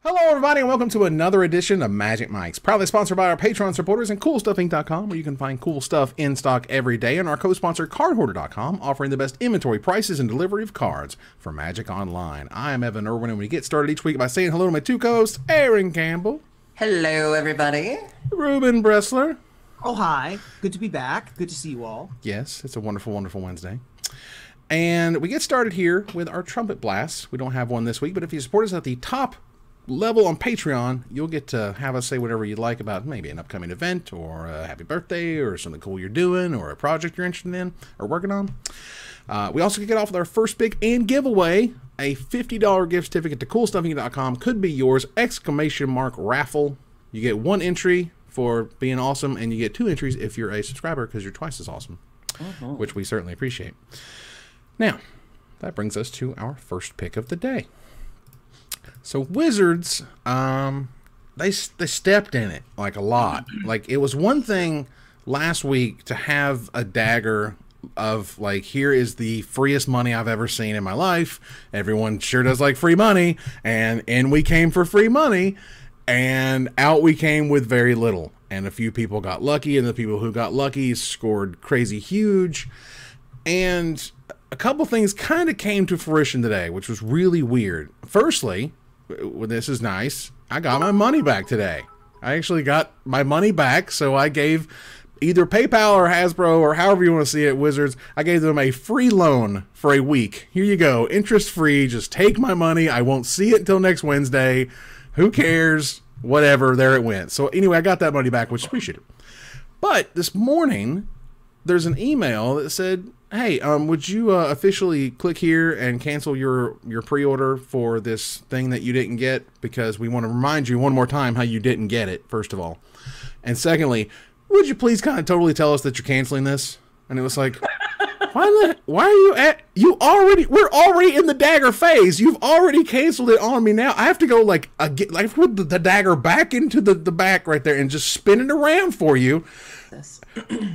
Hello everybody and welcome to another edition of Magic Mics, proudly sponsored by our Patreon supporters and CoolStuffInc.com, where you can find cool stuff in stock every day, and our co-sponsor CardHoarder.com, offering the best inventory prices and delivery of cards for Magic Online. I am Evan Irwin, and we get started each week by saying hello to my two co-hosts, Aaron Campbell. Hello everybody. Ruben Bressler. Oh, hi. Good to be back. Good to see you all. Yes, it's a wonderful, wonderful Wednesday. And we get started here with our trumpet blasts. We don't have one this week, but if you support us at the top level on Patreon, you'll get to have us say whatever you'd like about maybe an upcoming event or a happy birthday or something cool you're doing or a project you're interested in or working on. We also get off with our first pick and giveaway, a $50 gift certificate to CoolStuffInc.com. Could be yours, ! Raffle. You get one entry for being awesome, and you get two entries if you're a subscriber because you're twice as awesome, which we certainly appreciate. Now, that brings us to our first pick of the day. So Wizards, they stepped in it like a lot. Like, it was one thing last week to have a dagger of like, here is the freest money I've ever seen in my life. Everyone sure does like free money, and in we came for free money, and out we came with very little. And a few people got lucky, and the people who got lucky scored crazy huge. And a couple things kind of came to fruition today, which was really weird. Firstly, this is nice, I got my money back today. I actually got my money back, so I gave either PayPal or Hasbro or however you want to see it, Wizards, I gave them a free loan for a week. Here you go, interest free, just take my money. I won't see it until next Wednesday. Who cares? Whatever, there it went. So anyway, I got that money back, which is appreciated. But this morning, there's an email that said, hey, would you officially click here and cancel your pre-order for this thing that you didn't get, because we want to remind you one more time how you didn't get it, first of all. And secondly, would you please kind of totally tell us that you're canceling this? And it was like, why are you at, we're already in the dagger phase. You've already canceled it on me now. I have to go like put the dagger back into the back right there and just spin it around for you.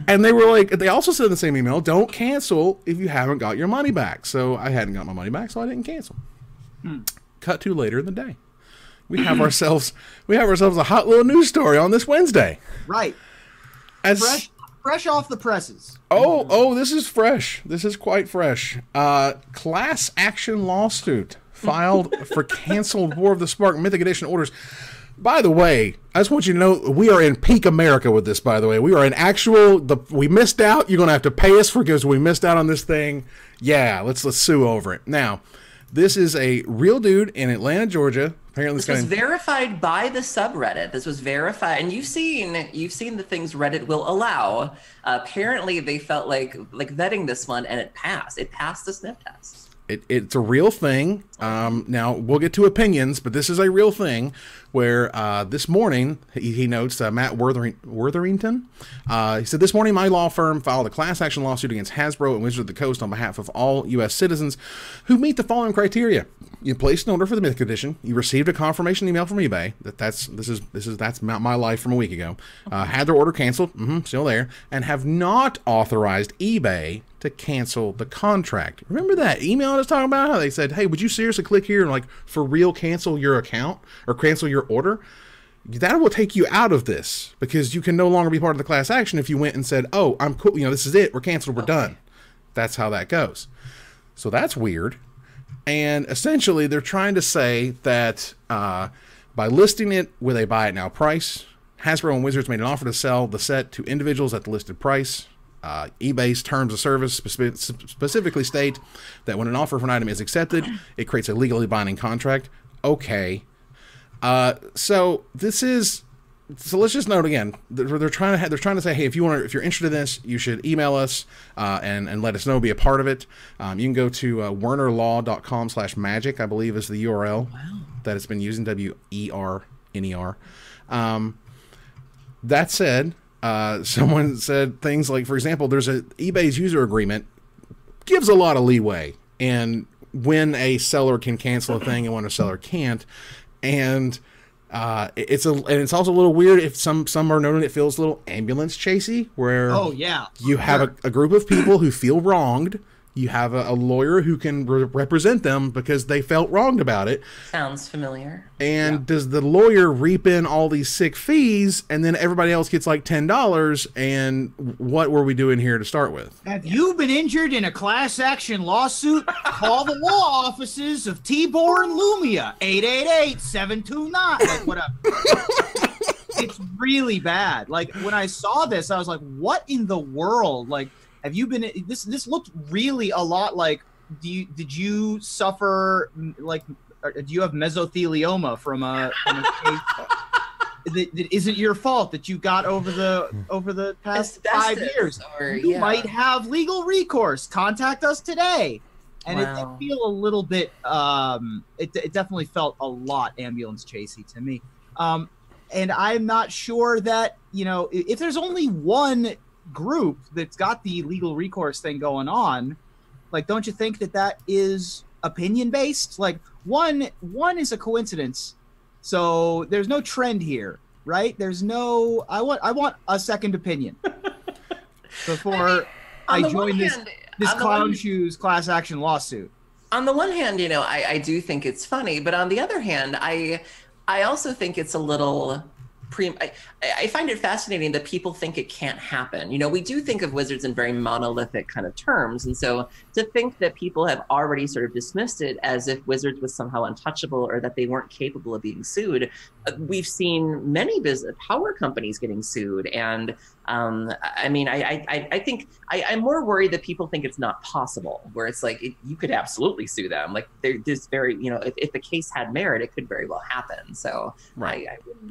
And they were like, they also said in the same email, don't cancel if you haven't got your money back. So I hadn't got my money back, so I didn't cancel. Cut to later in the day. We have ourselves a hot little news story on this Wednesday. Right. Fresh off the presses. Oh, this is fresh. This is quite fresh. Class action lawsuit filed for canceled War of the Spark Mythic Edition orders. By the way, I just want you to know, we are in peak America with this, by the way. We are in actual, we missed out. You're going to have to pay us because we missed out on this thing. Yeah, let's sue over it. Now, this is a real dude in Atlanta, Georgia. Apparently this was verified by the subreddit. This was verified, and you've seen the things Reddit will allow. Apparently, they felt like vetting this one, and it passed. It passed the sniff test. It's a real thing. Now, we'll get to opinions, but this is a real thing where this morning, he notes, Matt Wortherington, he said, this morning my law firm filed a class action lawsuit against Hasbro and Wizards of the Coast on behalf of all U.S. citizens who meet the following criteria. You placed an order for the Mythic Edition. You received a confirmation email from eBay that's my life from a week ago. Had their order canceled, still there, and have not authorized eBay to cancel the contract. Remember that email I was talking about? How they said, hey, would you seriously click here and like for real cancel your account or cancel your order? That will take you out of this because you can no longer be part of the class action if you went and said, oh, I'm cool, this is it, we're canceled, we're done. That's how that goes. So that's weird. And essentially they're trying to say that by listing it with a buy it now price, Hasbro and Wizards made an offer to sell the set to individuals at the listed price. eBay's terms of service specifically state that when an offer for an item is accepted, it creates a legally binding contract. Okay. So let's just note again, they're trying to say, hey, if you're interested in this, you should email us and let us know, be a part of it. You can go to wernerlaw.com/magic, I believe is the URL that it's been using, WERNER. That said, someone said things like, for example, there's eBay's user agreement gives a lot of leeway in when a seller can cancel a thing and when a seller can't. And it's also a little weird if some are noting it feels a little ambulance chasey, where oh yeah, you have a group of people who feel wronged. you have a lawyer who can represent them because they felt wronged about it. Sounds familiar. And does the lawyer reap in all these sick fees, and then everybody else gets like $10? And what were we doing here to start with? Have you been injured in a class action lawsuit? Call the law offices of Tibor and Lumia, 888-729. Like, whatever. It's really bad. Like, when I saw this, I was like, what in the world? Like, have you been, this looked really a lot like, did you suffer, like, do you have mesothelioma from a case that isn't your fault that you got over the past 5 years? You might have legal recourse. Contact us today. And it did feel a little bit, it definitely felt a lot ambulance chasey to me. And I'm not sure that, you know, if there's only one group that's got the legal recourse thing going on, like, don't you think that is opinion based? Like, one is a coincidence, so there's no trend here, right? There's no, I want a second opinion before I join this clown shoes class action lawsuit. On the one hand, you know, I do think it's funny, but on the other hand, I also think it's a little I find it fascinating that people think it can't happen. You know, we do think of Wizards in very monolithic kind of terms. And so to think that people have already sort of dismissed it as if Wizards was somehow untouchable or that they weren't capable of being sued. We've seen many power companies getting sued. And I mean, I think I'm more worried that people think it's not possible, where it's like, you could absolutely sue them. Like, they're this very, you know, if the case had merit, it could very well happen. So right.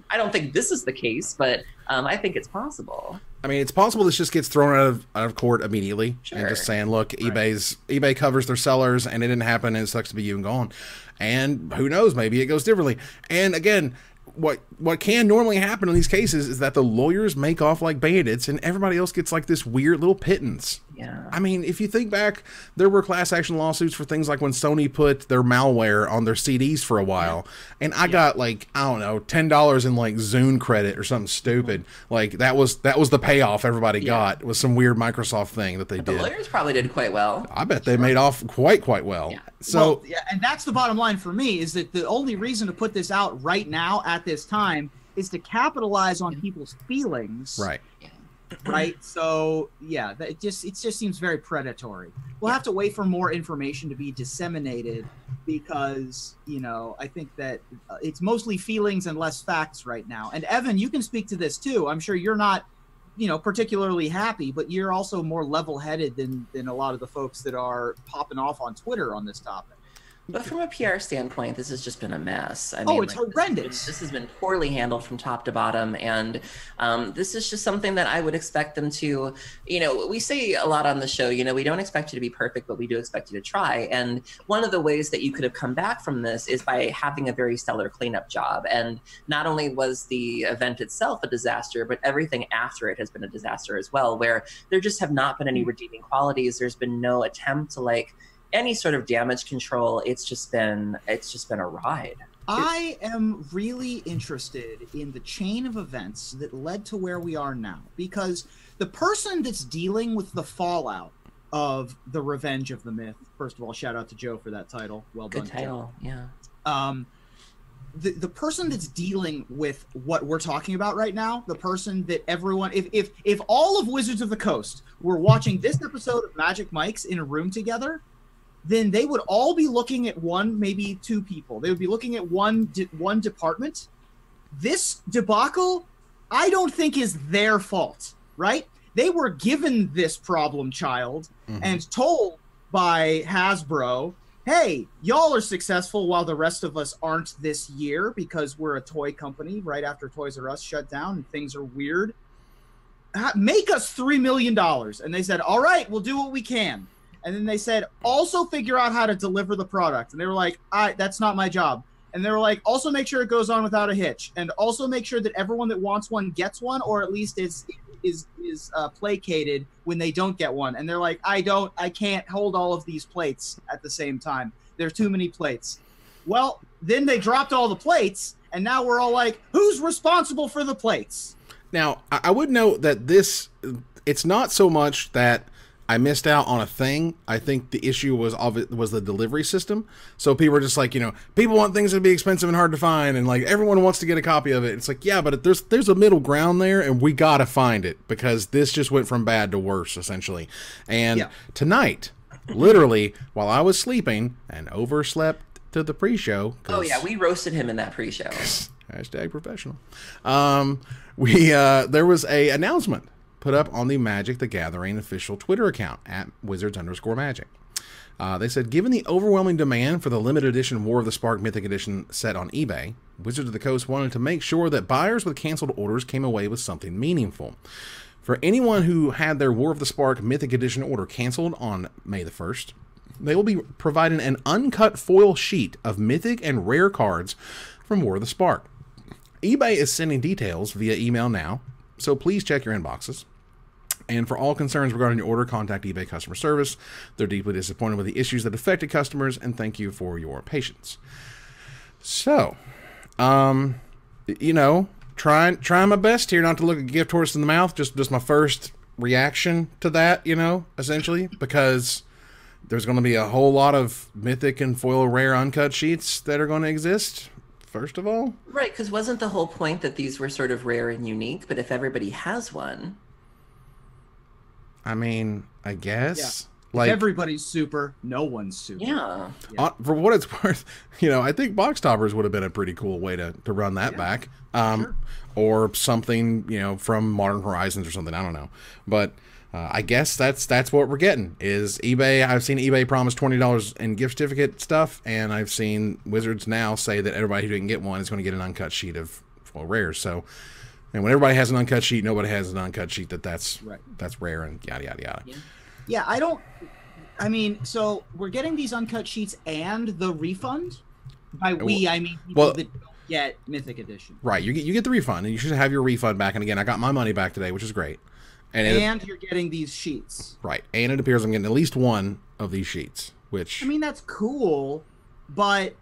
I don't think this is the case, but I think it's possible. I mean, it's possible this just gets thrown out of court immediately. Sure. And just saying, look, eBay covers their sellers and it didn't happen and it sucks to be you and gone. And who knows, maybe it goes differently. And again, what can normally happen in these cases is that the lawyers make off like bandits and everybody else gets like this weird little pittance. Yeah. I mean, if you think back, there were class action lawsuits for things like when Sony put their malware on their CDs for a while, and I got like, I don't know, $10 in like Zune credit or something stupid. Like that was the payoff everybody got, was some weird Microsoft thing that they did. The lawyers probably did quite well. I bet they made off quite well. Yeah. So and that's the bottom line for me, is that the only reason to put this out right now at this time is to capitalize on people's feelings. Right. Right. So yeah, it just seems very predatory. We'll have to wait for more information to be disseminated, because, you know, I think that it's mostly feelings and less facts right now. And Evan, you can speak to this too. I'm sure you're not, you know, particularly happy, but you're also more level-headed than a lot of the folks that are popping off on Twitter on this topic. But from a PR standpoint, this has just been a mess. I mean, it's horrendous. This has been poorly handled from top to bottom. And this is just something that I would expect them to, you know, we say a lot on the show, you know, we don't expect you to be perfect, but we do expect you to try. And one of the ways that you could have come back from this is by having a very stellar cleanup job. And not only was the event itself a disaster, but everything after it has been a disaster as well, where there just have not been any redeeming qualities. There's been no attempt to, like, any sort of damage control. It's just been a ride. I am really interested in the chain of events that led to where we are now, because the person that's dealing with the fallout of the Revenge of the Myth, first of all, shout out to Joe for that title. Well done. Good title, Joe. Yeah. The person that's dealing with what we're talking about right now, the person that everyone, if all of Wizards of the Coast were watching this episode of Magic Mike's in a room together, then they would all be looking at one, maybe two people. They would be looking at one department. This debacle, I don't think, is their fault, right? They were given this problem child and told by Hasbro, hey, y'all are successful while the rest of us aren't this year because we're a toy company right after Toys R Us shut down and things are weird. Make us $3 million. And they said, all right, we'll do what we can. And then they said, also figure out how to deliver the product. And they were like, that's not my job. And they were like, also make sure it goes on without a hitch. And also make sure that everyone that wants one gets one, or at least is placated when they don't get one. And they're like, I can't hold all of these plates at the same time. There's too many plates. Well, then they dropped all the plates, and now we're all like, who's responsible for the plates? Now, I would note that it's not so much that I missed out on a thing. I think the issue was the delivery system. So people were just like, people want things to be expensive and hard to find, and like everyone wants to get a copy of it. It's like, yeah, but there's a middle ground there, and we gotta find it because this just went from bad to worse essentially. And tonight, literally, while I was sleeping and overslept to the pre-show. Oh yeah, we roasted him in that pre-show. Hashtag professional. There was a announcement put up on the Magic the Gathering official Twitter account at Wizards_Magic. They said, given the overwhelming demand for the limited edition War of the Spark Mythic Edition set on eBay, Wizards of the Coast wanted to make sure that buyers with canceled orders came away with something meaningful. For anyone who had their War of the Spark Mythic Edition order canceled on May the 1st, they will be providing an uncut foil sheet of mythic and rare cards from War of the Spark. eBay is sending details via email now, so please check your inboxes. And for all concerns regarding your order, contact eBay customer service. They're deeply disappointed with the issues that affected customers, and thank you for your patience. So, trying my best here not to look a gift horse in the mouth. Just my first reaction to that, essentially, because there's going to be a whole lot of mythic and foil rare uncut sheets that are going to exist. First of all, right? Because wasn't the whole point that these were sort of rare and unique? But if everybody has one. I mean, I guess. Yeah. Like, if everybody's super, no one's super. Yeah. For what it's worth, I think box toppers would have been a pretty cool way to run that back. Sure. Or something, from Modern Horizons or something. I don't know. But I guess that's what we're getting is eBay. I've seen eBay promise $20 in gift certificate stuff, and I've seen Wizards now say that everybody who didn't get one is going to get an uncut sheet of foil rares. So. And when everybody has an uncut sheet, nobody has an uncut sheet that's rare and yada, yada, yada. Yeah, so we're getting these uncut sheets and the refund? By we, I mean people that don't get Mythic Edition. Right, you get the refund, and you should have your refund back. And again, I got my money back today, which is great. And you're getting these sheets. Right, and it appears I'm getting at least one of these sheets, which... that's cool, but...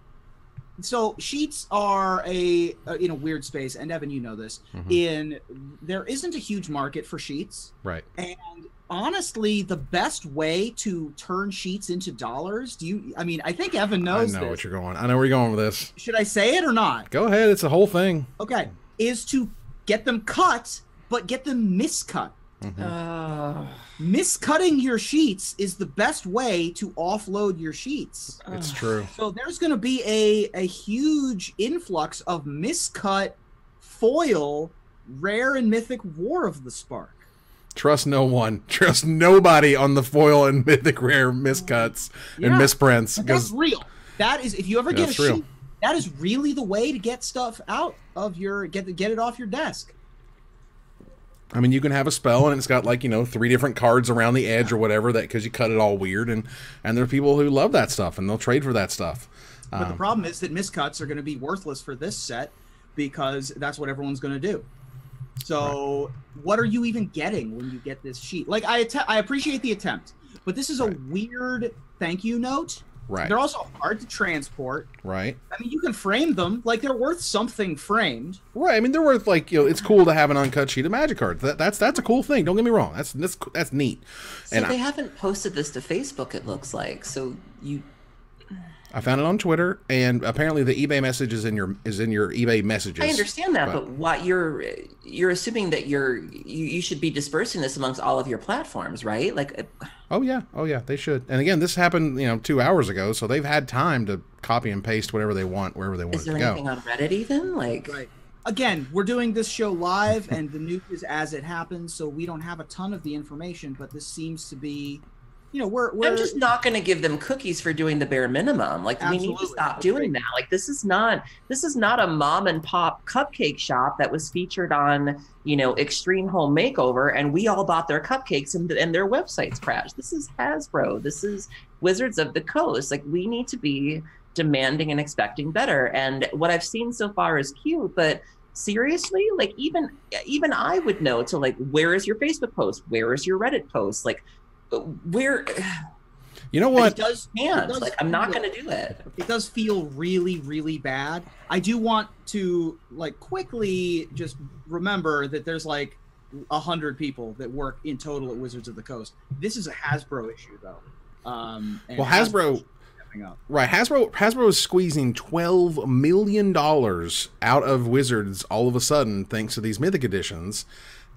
So sheets are a weird space, and Evan, you know this. There isn't a huge market for sheets, right? And honestly, the best way to turn sheets into dollars. I think Evan knows. I know what you're going. I know where you're going with this. Should I say it or not? Go ahead. It's a whole thing. Okay, is to get them cut, but get them miscut. Miscutting your sheets is the best way to offload your sheets. It's true. So there's going to be a huge influx of miscut foil rare and mythic War of the Spark. Trust no one. Trust nobody on the foil and mythic rare miscuts and misprints. But that's real. That is, if you ever get a sheet, that is really the way to get stuff out of your get it off your desk. You can have a spell and it's got 3 different cards around the edge or whatever because you cut it all weird, and there are people who love that stuff and they'll trade for that stuff. But the problem is that miscuts are going to be worthless for this set because that's what everyone's going to do. So what are you even getting when you get this sheet? I appreciate the attempt, but this is a weird thank you note. Right. They're also hard to transport. Right. You can frame them. They're worth something framed. Right. They're worth it's cool to have an uncut sheet of Magic cards. That's a cool thing. Don't get me wrong. That's neat. So they haven't posted this to Facebook, it looks like. So I found it on Twitter, and apparently the eBay message is in your eBay messages. I understand that, but what you're assuming that you should be dispersing this amongst all of your platforms, right? Oh yeah, they should. And again, this happened 2 hours ago, so they've had time to copy and paste whatever they want wherever they want it to go. Is there anything on Reddit even? Right. Again, we're doing this show live, and the news is as it happens, so we don't have a ton of the information. But this seems to be. I'm just not going to give them cookies for doing the bare minimum. We need to stop doing that. This is not a mom and pop cupcake shop that was featured on, Extreme Home Makeover, and we all bought their cupcakes and their websites crashed. This is Hasbro. This is Wizards of the Coast. We need to be demanding and expecting better. And what I've seen so far is cute, but seriously, even I would know to where is your Facebook post? Where is your Reddit post? Where you know what I'm not going to do it. It does feel really, really bad. I do want to quickly just remember that there's 100 people that work in total at Wizards of the Coast. This is a Hasbro issue, though. And well, Hasbro, right? Hasbro is squeezing $12 million out of Wizards all of a sudden, thanks to these Mythic editions,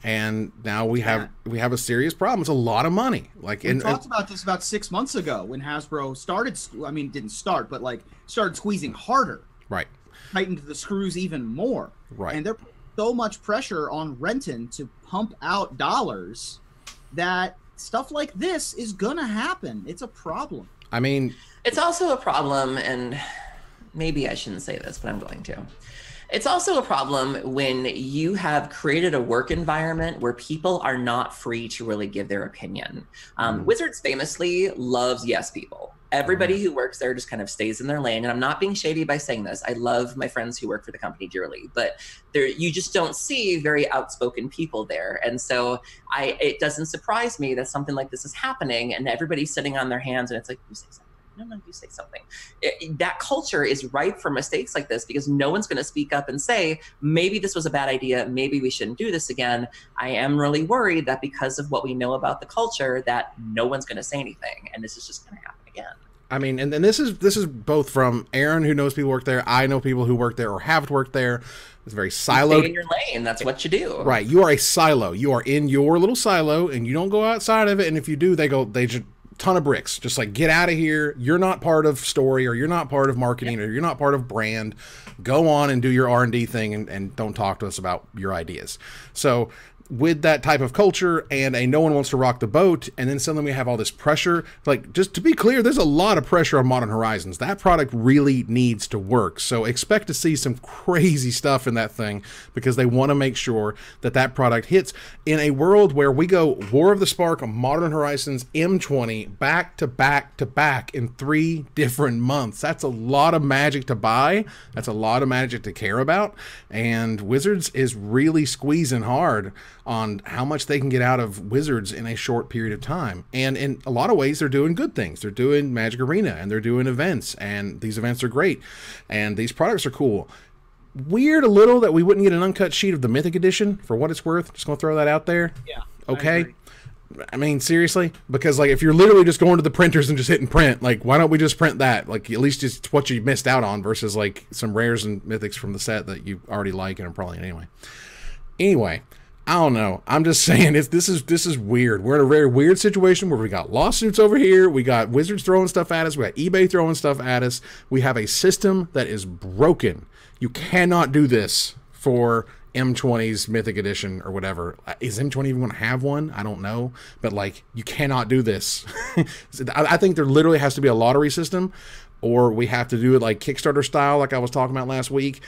and now we have a serious problem. It's a lot of money. Like, we talked about this about 6 months ago when Hasbro started. I mean, didn't start, but like started squeezing harder. Right. Tightened the screws even more. Right. And they're putting so much pressure on Renton to pump out dollars that stuff like this is gonna happen. It's a problem. I mean, it's also a problem, and maybe I shouldn't say this, but I'm going to. It's also a problem when you have created a work environment where people are not free to really give their opinion. Wizards famously loves yes people. Everybody who works there just kind of stays in their lane. And I'm not being shady by saying this. I love my friends who work for the company dearly, but you just don't see very outspoken people there. And so it doesn't surprise me that something like this is happening and everybody's sitting on their hands and it's like, you say something. No, you say something. That culture is ripe for mistakes like this because no one's going to speak up and say, maybe this was a bad idea. Maybe we shouldn't do this again. I am really worried that because of what we know about the culture, that no one's going to say anything. And this is just going to happen again. I mean, and this is both from Aaron, who knows people work there. I know people who work there or have worked there. It's very siloed. Stay in your lane. That's what you do. Right. You are a silo. You are in your little silo, and you don't go outside of it. And if you do, they just ton of bricks. Just like, get out of here. You're not part of story, or you're not part of marketing, or you're not part of brand. Go on and do your R&D thing, and don't talk to us about your ideas. So with that type of culture and no one wants to rock the boat, and then suddenly we have all this pressure, like, just to be clear, there's a lot of pressure on Modern Horizons. That product really needs to work. So expect to see some crazy stuff in that thing because they want to make sure that that product hits in a world where we go War of the Spark, Modern Horizons, M20 back to back to back in 3 different months. That's a lot of Magic to buy. That's a lot of Magic to care about. And Wizards is really squeezing hard on how much they can get out of Wizards in a short period of time. And in a lot of ways, they're doing good things. They're doing Magic Arena, and they're doing events, and these events are great, and these products are cool. Weird a little that we wouldn't get an uncut sheet of the Mythic Edition, for what it's worth. Just gonna throw that out there. Yeah. Okay. I mean, seriously? Because, like, if you're literally just going to the printers and just hitting print, like, why don't we just print that? Like, at least it's what you missed out on versus, like, some rares and mythics from the set that you already like and are probably anyway. Anyway, I don't know. I'm just saying this is weird. We're in a very weird situation where we got lawsuits over here. We got Wizards throwing stuff at us. We got eBay throwing stuff at us. We have a system that is broken. You cannot do this for M20's Mythic Edition or whatever. Is M20 even going to have one? I don't know. But, like, you cannot do this. I think there literally has to be a lottery system, or we have to do it like Kickstarter style, like I was talking about last week,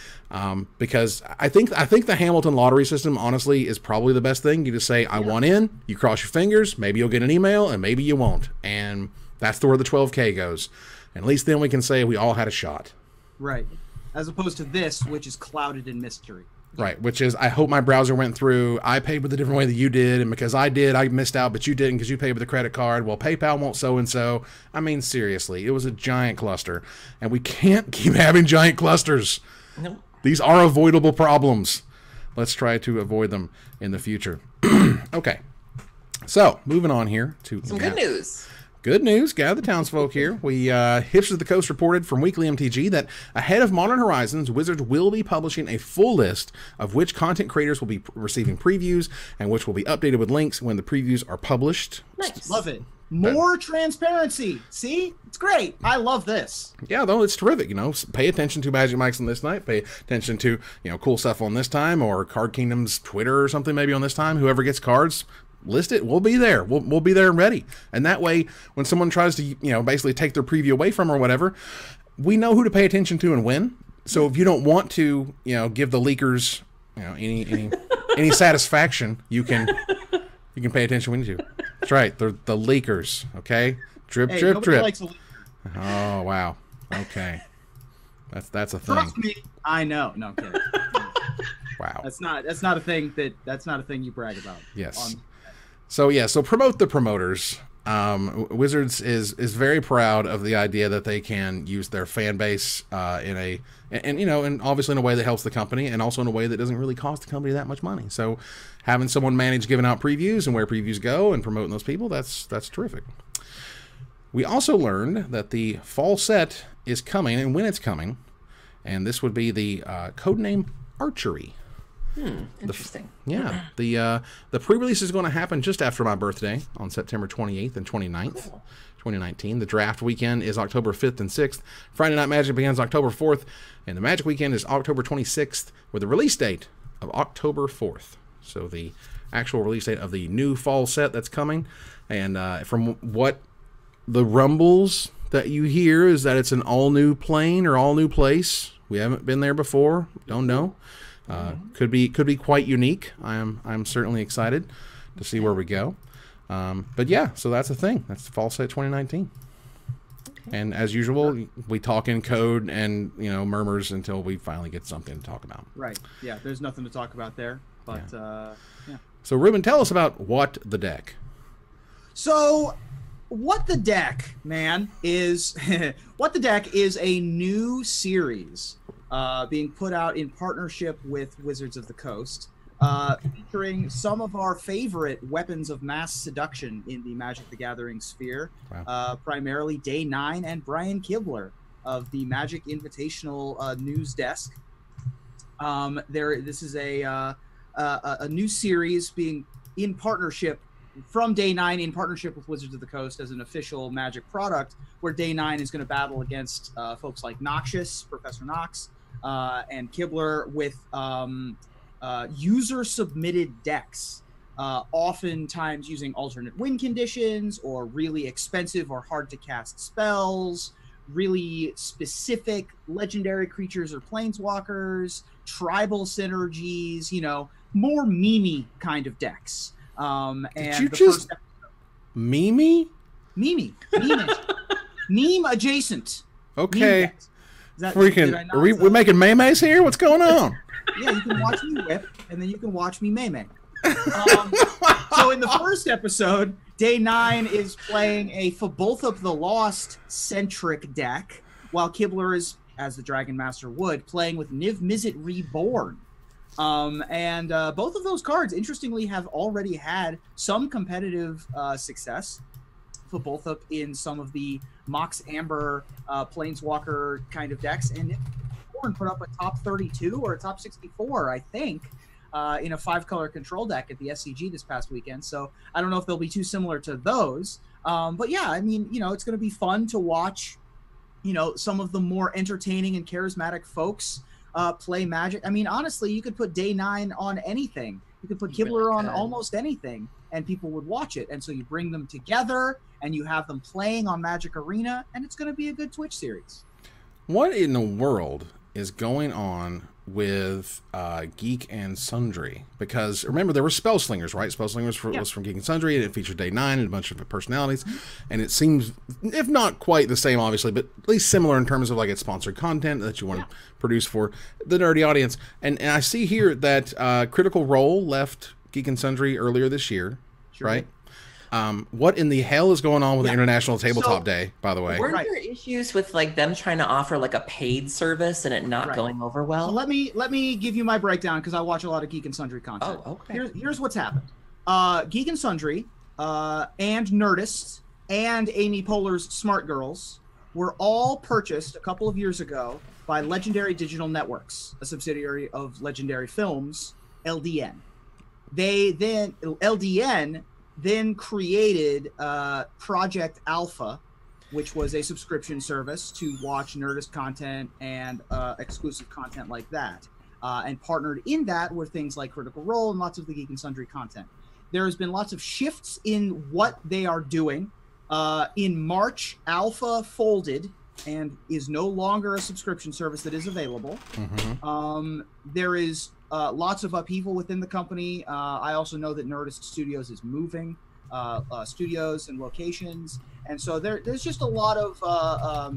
because I think the Hamilton lottery system, honestly, is probably the best thing. You just say, I want in, you cross your fingers, maybe you'll get an email, and maybe you won't. And that's where the 12K goes. And at least then we can say we all had a shot. Right. As opposed to this, which is clouded in mystery. Right, which is, I hope my browser went through, I paid with a different way that you did, and because I did, I missed out, but you didn't because you paid with a credit card. Well, PayPal won't so-and-so. I mean, seriously, it was a giant cluster, and we can't keep having giant clusters. Nope. These are avoidable problems. Let's try to avoid them in the future. Okay, so moving on here to some good news. Good news, Gather the Townsfolk here. Hipsters of the Coast reported from Weekly MTG that ahead of Modern Horizons, Wizards will be publishing a full list of which content creators will be receiving previews and which will be updated with links when the previews are published. Nice. Love it. More transparency. See? It's great. I love this. Yeah, though, it's terrific. You know, pay attention to Magic Mike's on this night. Pay attention to, you know, cool stuff on this time, or Card Kingdom's Twitter or something maybe on this time. Whoever gets cards, list it. We'll be there. We'll be there and ready. And that way, when someone tries to, you know, basically take their preview away from or whatever, we know who to pay attention to and when. So if you don't want to, you know, give the leakers, you know, any satisfaction, you can pay attention when you do. That's right. They're the leakers. Okay. Drip, hey, drip, drip. Likes a leaker. Oh wow. Okay. That's a thing. Trust me. I know. No, I'm kidding. Wow. That's not a thing you brag about. Yes. So promote the promoters. Wizards is very proud of the idea that they can use their fan base and obviously in a way that helps the company, and also in a way that doesn't really cost the company that much money. So having someone manage giving out previews and where previews go and promoting those people, that's terrific. We also learned that the fall set is coming, and when it's coming, and this would be the codename Archery. Interesting. The pre-release is going to happen just after my birthday on September 28th and 29th, 2019. The draft weekend is October 5th and 6th. Friday Night Magic begins October 4th, and the Magic weekend is October 26th with a release date of October 4th. So the actual release date of the new fall set that's coming. And from what the rumbles that you hear is that it's an all-new plane or all-new place. We haven't been there before. Don't know. Could be quite unique. I'm certainly excited to see where we go. But yeah, so that's the thing. That's the fall set 2019. Okay. And as usual, we talk in code and murmurs until we finally get something to talk about. Right. Yeah. There's nothing to talk about there. But yeah. So Ruben, tell us about What the Deck. So What the Deck, man, is What the Deck is a new series being put out in partnership with Wizards of the Coast, featuring some of our favorite weapons of mass seduction in the Magic the Gathering sphere. Wow. Primarily Day 9 and Brian Kibler of the Magic Invitational news desk. This is a new series being in partnership from Day 9 in partnership with Wizards of the Coast as an official Magic product, where Day 9 is going to battle against folks like Noxious, Professor Nox, and Kibler with user-submitted decks, oftentimes using alternate win conditions or really expensive or hard-to-cast spells, really specific legendary creatures or planeswalkers, tribal synergies, more meme-y kind of decks. And did you just Meme adjacent. Okay. We're making memes here? What's going on? Yeah, you can watch me whip, and then you can watch me meme. So in the first episode, Day 9 is playing a Fabolthop the Lost centric deck, while Kibler is, as the Dragon Master would, playing with Niv Mizzet Reborn. And both of those cards, interestingly, have already had some competitive success for both up in some of the Mox Amber Planeswalker kind of decks, and put up a top 32 or a top 64, I think, in a 5-color control deck at the SCG this past weekend. So I don't know if they'll be too similar to those. But yeah, I mean, it's going to be fun to watch, some of the more entertaining and charismatic folks play Magic. I mean, honestly, you could put Day 9 on anything. You could put Kibler on almost anything, and people would watch it. And so you bring them together, and you have them playing on Magic Arena, and it's going to be a good Twitch series. What in the world is going on with Geek and Sundry? Because remember, there were Spell Slingers, right? Spell Slingers was from Geek and Sundry, and it featured Day 9 and a bunch of personalities. And it seems, if not quite the same, obviously, but at least similar in terms of like its sponsored content that you want to produce for the nerdy audience. And I see here that Critical Role left Geek and Sundry earlier this year, right? What in the hell is going on with the International Tabletop Day, by the way? Weren't there issues with like them trying to offer like a paid service and it not going over well? So let me give you my breakdown, because I watch a lot of Geek and Sundry content. Oh, okay. Here's what's happened. Geek and Sundry and Nerdist and Amy Poehler's Smart Girls were all purchased a couple of years ago by Legendary Digital Networks, a subsidiary of Legendary Films, LDN. LDN then created Project Alpha, which was a subscription service to watch Nerdist content and exclusive content like that, and partnered in that with things like Critical Role and lots of the Geek and Sundry content. There has been lots of shifts in what they are doing. In March, Alpha folded and is no longer a subscription service that is available. Mm-hmm. There is lots of upheaval within the company. I also know that Nerdist Studios is moving studios and locations, and so there's just a lot of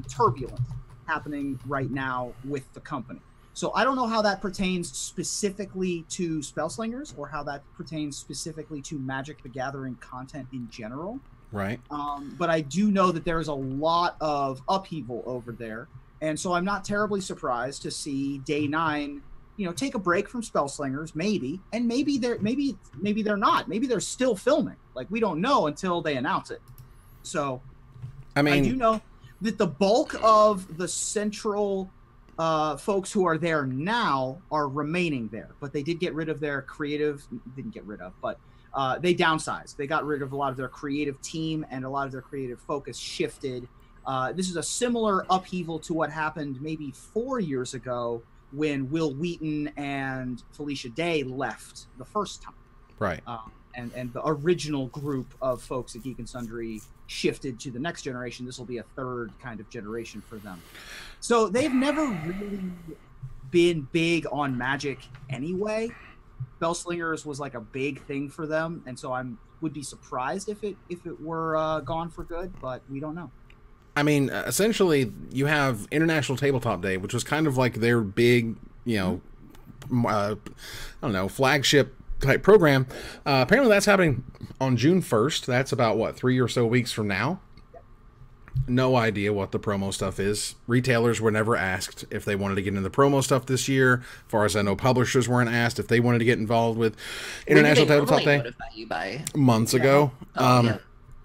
turbulence happening right now with the company. So I don't know how that pertains specifically to Spellslingers or how that pertains specifically to Magic the Gathering content in general. Right. But I do know that there is a lot of upheaval over there, and so I'm not terribly surprised to see Day 9, take a break from Spellslingers, maybe, and maybe they're not. Maybe they're still filming. Like, we don't know until they announce it. So, I do know that the bulk of the central folks who are there now are remaining there, but they did get rid of their creative. Didn't get rid of, but they downsized. They got rid of a lot of their creative team, and a lot of their creative focus shifted. This is a similar upheaval to what happened maybe 4 years ago when Will Wheaton and Felicia Day left the first time. Right. And the original group of folks at Geek and Sundry shifted to the next generation. This will be a third kind of generation for them. So they've never really been big on Magic anyway. Spellslingers was like a big thing for them, and so would be surprised if it were gone for good, but we don't know. I mean, essentially, you have International Tabletop Day, which was kind of like their big, flagship type program. Apparently, that's happening on June 1st. That's about, 3 or so weeks from now. No idea what the promo stuff is. Retailers were never asked if they wanted to get into the promo stuff this year. As far as I know, publishers weren't asked if they wanted to get involved with International Tabletop Day. Notify you by? Months ago. Yeah.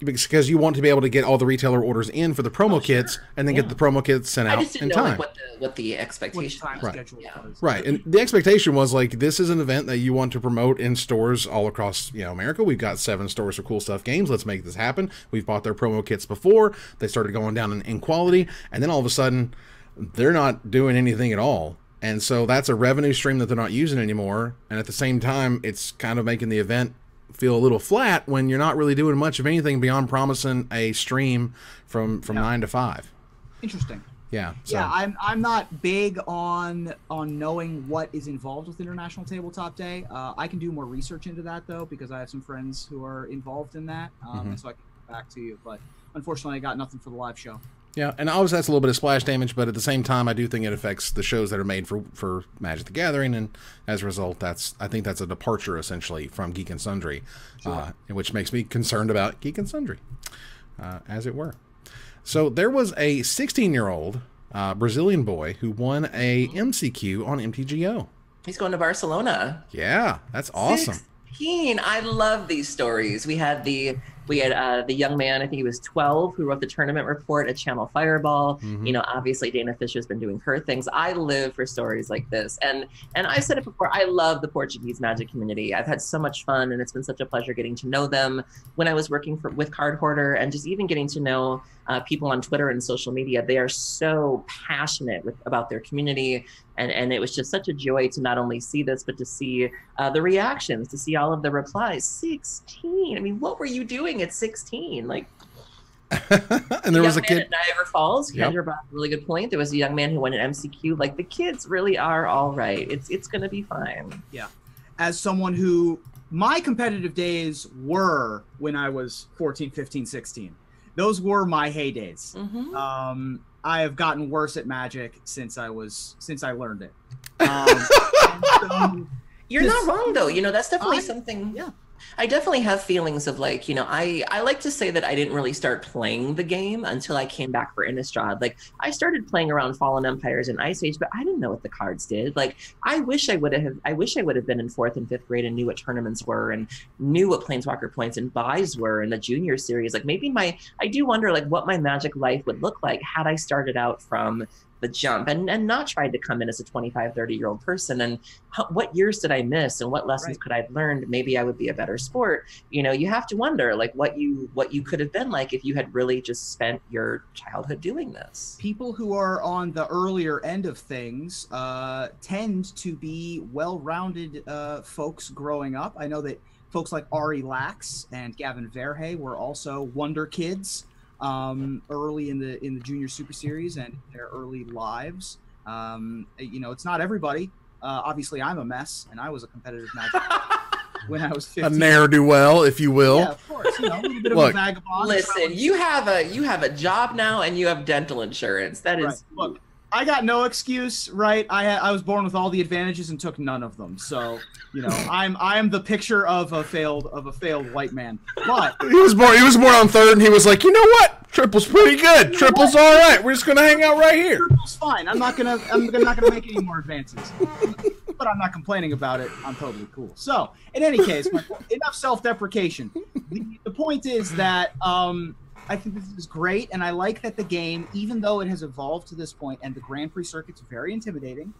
Because you want to be able to get all the retailer orders in for the promo kits, and then get the promo kits sent out in time. What the expectation was. Right. And the expectation was this is an event that you want to promote in stores all across America. We've got 7 stores for Cool Stuff Games. Let's make this happen. We've bought their promo kits before. They started going down in quality, and then all of a sudden they're not doing anything at all. And so that's a revenue stream that they're not using anymore. And at the same time, it's kind of making the event feel a little flat when you're not really doing much of anything beyond promising a stream from 9 to 5. Interesting. Yeah. So. Yeah, I'm not big on knowing what is involved with International Tabletop Day. I can do more research into that though, because I have some friends who are involved in that, and so I can get back to you. But unfortunately, I got nothing for the live show. Yeah, and obviously that's a little bit of splash damage, but at the same time, I do think it affects the shows that are made for Magic the Gathering, and as a result, I think that's a departure, essentially, from Geek and Sundry, which makes me concerned about Geek and Sundry, as it were. So there was a 16-year-old Brazilian boy who won a MCQ on MTGO. He's going to Barcelona. Yeah, that's awesome. 16. I love these stories. We had the young man, I think he was 12, who wrote the tournament report at Channel Fireball. Obviously Dana Fisher's been doing her things. I live for stories like this. And I've said it before, I love the Portuguese Magic community. I've had so much fun, and it's been such a pleasure getting to know them when I was working with Card Hoarder, and just even getting to know people on Twitter and social media. They are so passionate about their community. And it was just such a joy to not only see this, but to see the reactions, to see all of the replies. 16. I mean, what were you doing at 16? And there was a kid at Niagara Falls. Kendra brought a really good point. There was a young man who went at MCQ. The kids really are all right. It's going to be fine. Yeah. As someone who, my competitive days were when I was 14, 15, 16. Those were my heydays. I have gotten worse at Magic since I learned it. You're not wrong though. That's definitely something. Yeah. I definitely have feelings of I like to say that I didn't really start playing the game until I came back for Innistrad. I started playing around Fallen Empires and Ice Age, but I didn't know what the cards did. I wish I would have been in 4th and 5th grade and knew what tournaments were and knew what Planeswalker points and buys were in the junior series. I do wonder what my Magic life would look like had I started out from the jump and not tried to come in as a 25, 30-year-old person. And what years did I miss, and what lessons could I have learned? Maybe I would be a better sport. You have to wonder what you could have been like if you had really just spent your childhood doing this. People who are on the earlier end of things tend to be well-rounded folks growing up. I know that folks like Ari Lax and Gavin Verhey were also wonder kids early in the junior super series and their early lives. It's not everybody. Obviously I'm a mess, and I was a competitive Magic when I was 15. A ne'er-do-well, if you will. Yeah, of course. A little bit of a vagabond. Listen, you have a job now, and you have dental insurance. That is Look, I got no excuse, right? I was born with all the advantages and took none of them. So, you know, I'm the picture of a failed white man. But he was born on third, and he was like, you know what? Triple's pretty good. Triple's all right. We're just gonna hang out right here. Triple's fine. I'm not gonna make any more advances. But I'm not complaining about it. I'm totally cool. So, in any case, enough self-deprecation. The point is that I think this is great, and I like that the game, even though it has evolved to this point, and the Grand Prix circuit's very intimidating,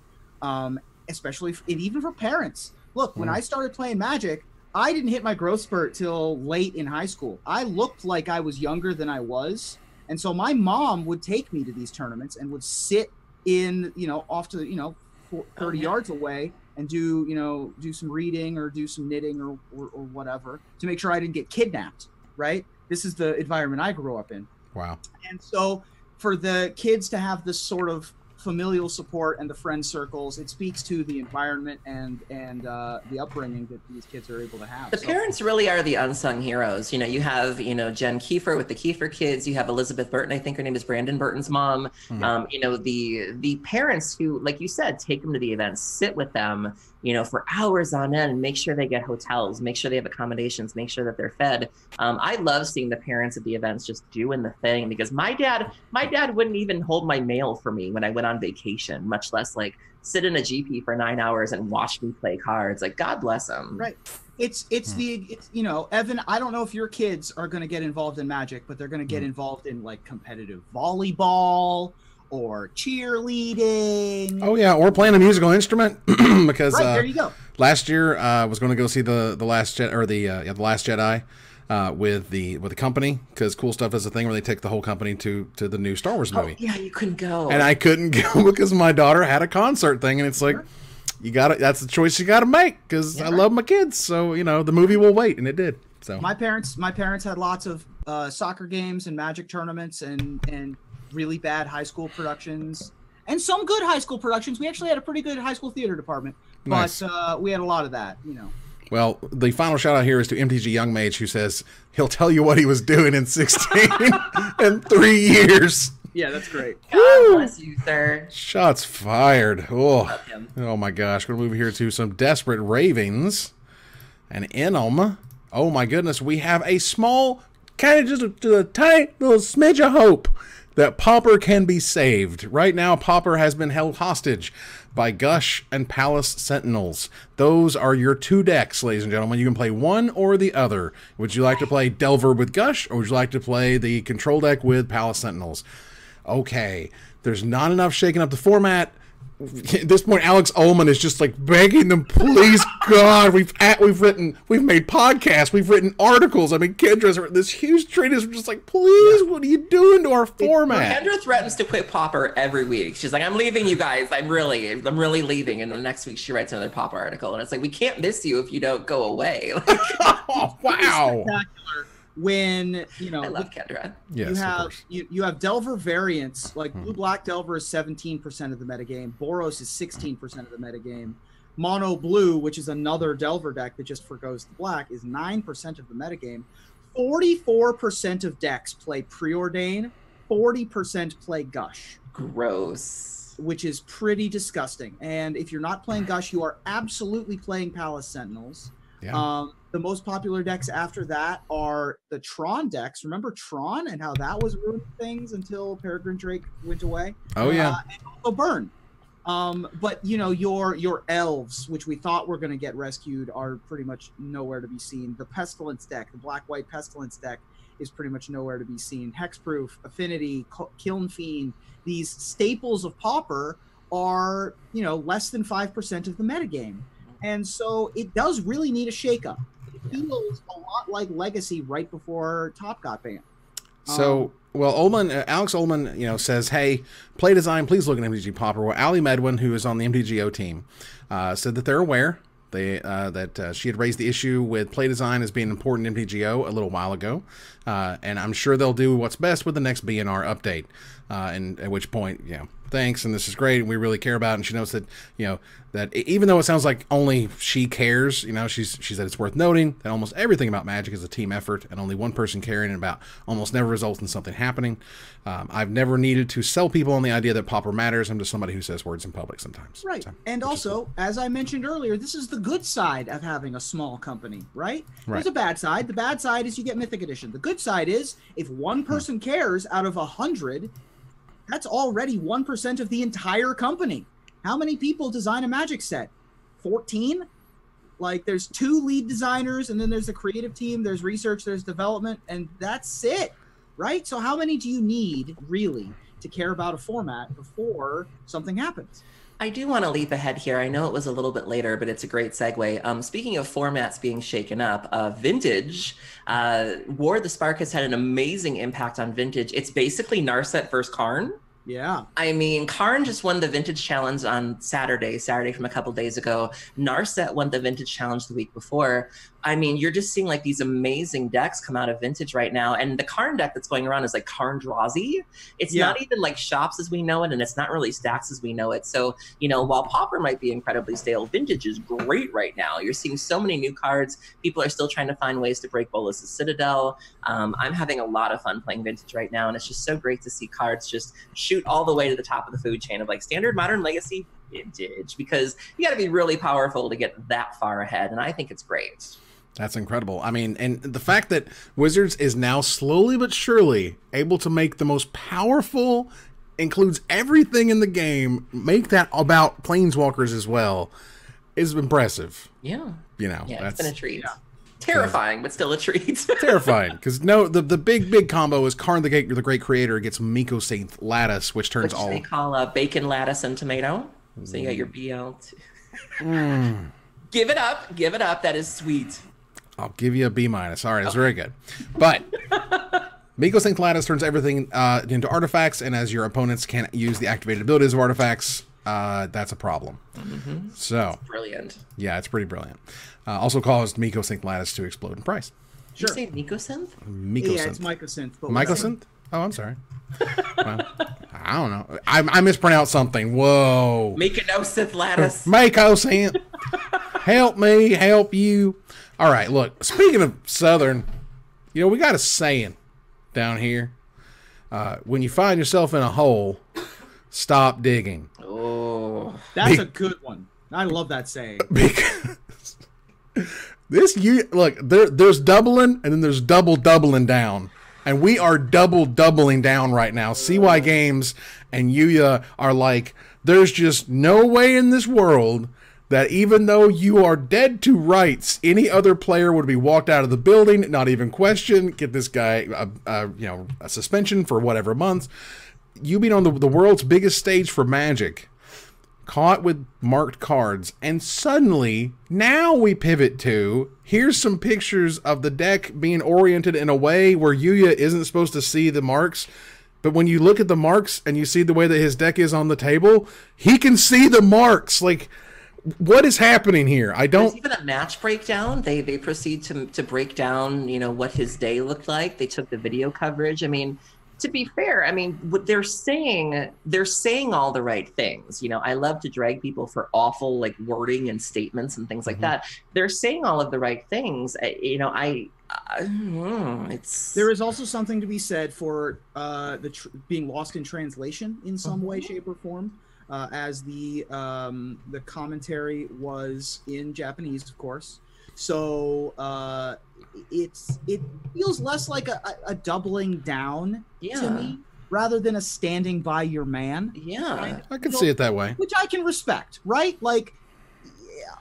especially even for parents. Look, when I started playing Magic, I didn't hit my growth spurt till late in high school. I looked like I was younger than I was, and so my mom would take me to these tournaments and would sit in, off to, 30 yards away and do some reading or do some knitting or whatever to make sure I didn't get kidnapped, right? This is the environment I grew up in. Wow. And so for the kids to have this sort of familial support and the friend circles, it speaks to the environment and the upbringing that these kids are able to have. The parents really are the unsung heroes. You have, Jen Kiefer with the Kiefer kids. You have Elizabeth Burton. I think her name is Brandon Burton's mom. The parents who, like you said, take them to the events, sit with them, for hours on end, make sure they get hotels, make sure they have accommodations, make sure that they're fed. I love seeing the parents at the events just doing the thing, because my dad wouldn't even hold my mail for me when I went on vacation, much less like sit in a GP for 9 hours and watch me play cards. Like, God bless him. Right. It's Evan, I don't know if your kids are going to get involved in Magic, but they're going to get involved in like competitive volleyball or cheerleading. Oh yeah, or playing a musical instrument because there you go. Last year I was going to go see the Last Jedi with the company, because Cool Stuff does a thing where they take the whole company to the new Star Wars movie. Oh, yeah, you couldn't go. And I couldn't go because my daughter had a concert thing, and it's like, that's the choice you got to make, because I love my kids. So the movie will wait, and it did. So my parents had lots of soccer games and Magic tournaments and really bad high school productions and some good high school productions. We actually had a pretty good high school theater department, but we had a lot of that, Well, the final shout out here is to MTG Young Mage, who says he'll tell you what he was doing in 16 and 3 years. Yeah, that's great. God bless you, sir. Shots fired. Love him. Oh my gosh. We're going to move here to some desperate Ravings. And in them, oh my goodness, we have a small, kind of just a tiny little smidge of hope that Pauper can be saved. Right now, Pauper has been held hostage by Gush and Palace Sentinels. Those are your two decks, ladies and gentlemen. You can play one or the other. Would you like to play Delver with Gush, or would you like to play the control deck with Palace Sentinels? Okay, there's not enough shaking up the format. At this point, Alex Ullman is just like begging them, please, God, we've made podcasts, we've written articles. I mean, Kendra's written this huge treatise. We're just like, please, what are you doing to our format? Kendra threatens to quit Pauper every week. She's like, I'm leaving, you guys. I'm really leaving. And the next week she writes another Pauper article, and it's like, we can't miss you if you don't go away. Like, oh, wow. When I love Kendra. Yes, you have Delver variants, like Blue Black Delver is 17% of the metagame, Boros is 16% of the metagame, Mono Blue, which is another Delver deck that just forgoes the black, is 9% of the metagame. 44% of decks play Preordain, 40% play Gush. Gross. Which is pretty disgusting. And if you're not playing Gush, you are absolutely playing Palace Sentinels. Yeah. The most popular decks after that are the Tron decks. Remember Tron and how that was ruining things until Peregrine Drake went away? Oh, yeah. And also Burn. But, your elves, which we thought were going to get rescued, are pretty much nowhere to be seen. The Pestilence deck, the Black-White Pestilence deck, is pretty much nowhere to be seen. Hexproof, Affinity, Kiln Fiend, these staples of Pauper are, less than 5% of the metagame. And so it does really need a shakeup. It feels a lot like Legacy right before Top got banned. So, Alex Ullman, says, hey, play design, please look at MTG Pauper. Well, Ali Medwin, who is on the MTGO team, said that they're aware that she had raised the issue with play design as being important in MTGO a little while ago. And I'm sure they'll do what's best with the next BNR update. And at which point, thanks, and this is great, and we really care about it. And she knows that, you know, that even though it sounds like only she cares, you know, she said it's worth noting that almost everything about Magic is a team effort, and only one person caring about almost never results in something happening. I've never needed to sell people on the idea that Pauper matters. I'm just somebody who says words in public sometimes. Right. So, and also, cool. As I mentioned earlier, this is the good side of having a small company, right? There's a bad side. The bad side is you get Mythic Edition. The good side is if one person cares out of 100, that's already 1% of the entire company. How many people design a Magic set? 14? Like, there's 2 lead designers, and then there's the creative team, there's research, there's development, and that's it, right? So how many do you need, really, to care about a format before something happens? I do want to leap ahead here. I know it was a little bit later, but it's a great segue. Speaking of formats being shaken up, Vintage, War of the Spark has had an amazing impact on Vintage. It's basically Narset versus Karn. Yeah. I mean, Karn just won the Vintage Challenge on Saturday from a couple days ago. Narset won the Vintage Challenge the week before. I mean, you're just seeing like these amazing decks come out of Vintage right now. And the Karn deck that's going around is like Karn Drazi. It's not even like Shops as we know it, and it's not really Stacks as we know it. So, you know, while Pauper might be incredibly stale, Vintage is great right now. You're seeing so many new cards. People are still trying to find ways to break Bolas's Citadel. I'm having a lot of fun playing Vintage right now, and it's just so great to see cards just shoot all the way to the top of the food chain of like Standard, Modern, Legacy, Vintage, because you got to be really powerful to get that far ahead, and I think it's great. That's incredible. I mean, and the fact that Wizards is now slowly but surely able to make the most powerful, includes everything in the game, make that about Planeswalkers as well, is impressive. Yeah. You know, yeah, that's it's been a treat. Yeah. Terrifying, but still a treat. Terrifying, because the big combo is Karn the Great Creator gets Mycosynth Lattice, which turns all they call a bacon, lettuce, and tomato. So you got your BL. Give it up. That is sweet. I'll give you a B-. All right, it's very good. But Mycosynth Lattice turns everything into artifacts, and as your opponents can't use the activated abilities of artifacts, that's a problem. So it's brilliant. Yeah, it's pretty brilliant. Also caused Mycosynth Lattice to explode in price. Did you say Mycosynth? Yeah, it's Mycosynth. Mycosynth? Oh, I'm sorry. Well, I don't know. I mispronounced something. Whoa. Mycosynth Lattice. Mycosynth. Help me, help you. All right, look, speaking of Southern, you know, we got a saying down here. When you find yourself in a hole, stop digging. Oh. That's a good one. I love that saying. Because there's doubling and then there's doubling down. And we are doubling down right now. CY Games and Yuuya are like, there's just no way in this world that even though you are dead to rights, any other player would be walked out of the building, not even questioned, get this guy a suspension for whatever months. You being on the world's biggest stage for Magic, caught with marked cards, and suddenly now we pivot to here's some pictures of the deck being oriented in a way where Yuuya isn't supposed to see the marks. But when you look at the marks and you see the way that his deck is on the table, he can see the marks. Like, what is happening here? I don't. There's even a match breakdown. They proceed to break down, you know, what his day looked like. They took the video coverage. I mean, to be fair, I mean, what they're saying all the right things. You know, I love to drag people for awful like wording and statements and things like that. They're saying all of the right things. You know, it's. There is also something to be said for being lost in translation in some way, shape, or form. As the commentary was in Japanese, of course. So it feels less like a doubling down to me, rather than a standing by your man. Yeah, I can see it that way, which I can respect, right? Like,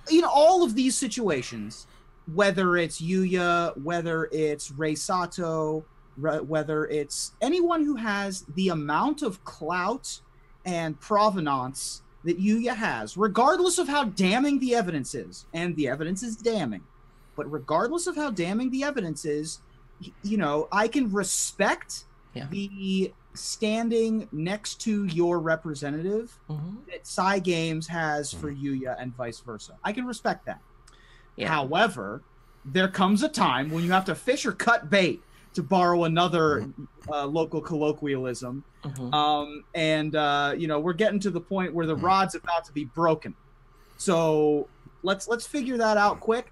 you know, all of these situations, whether it's Yuuya, whether it's Rei Sato, whether it's anyone who has the amount of clout and provenance that Yuuya has, regardless of how damning the evidence is, and the evidence is damning, but regardless of how damning the evidence is, you know, I can respect the standing next to your representative that Psy Games has for Yuuya and vice versa. I can respect that. However, there comes a time when you have to fish or cut bait to borrow another local colloquialism. And you know, we're getting to the point where the rod's about to be broken. So let's figure that out quick.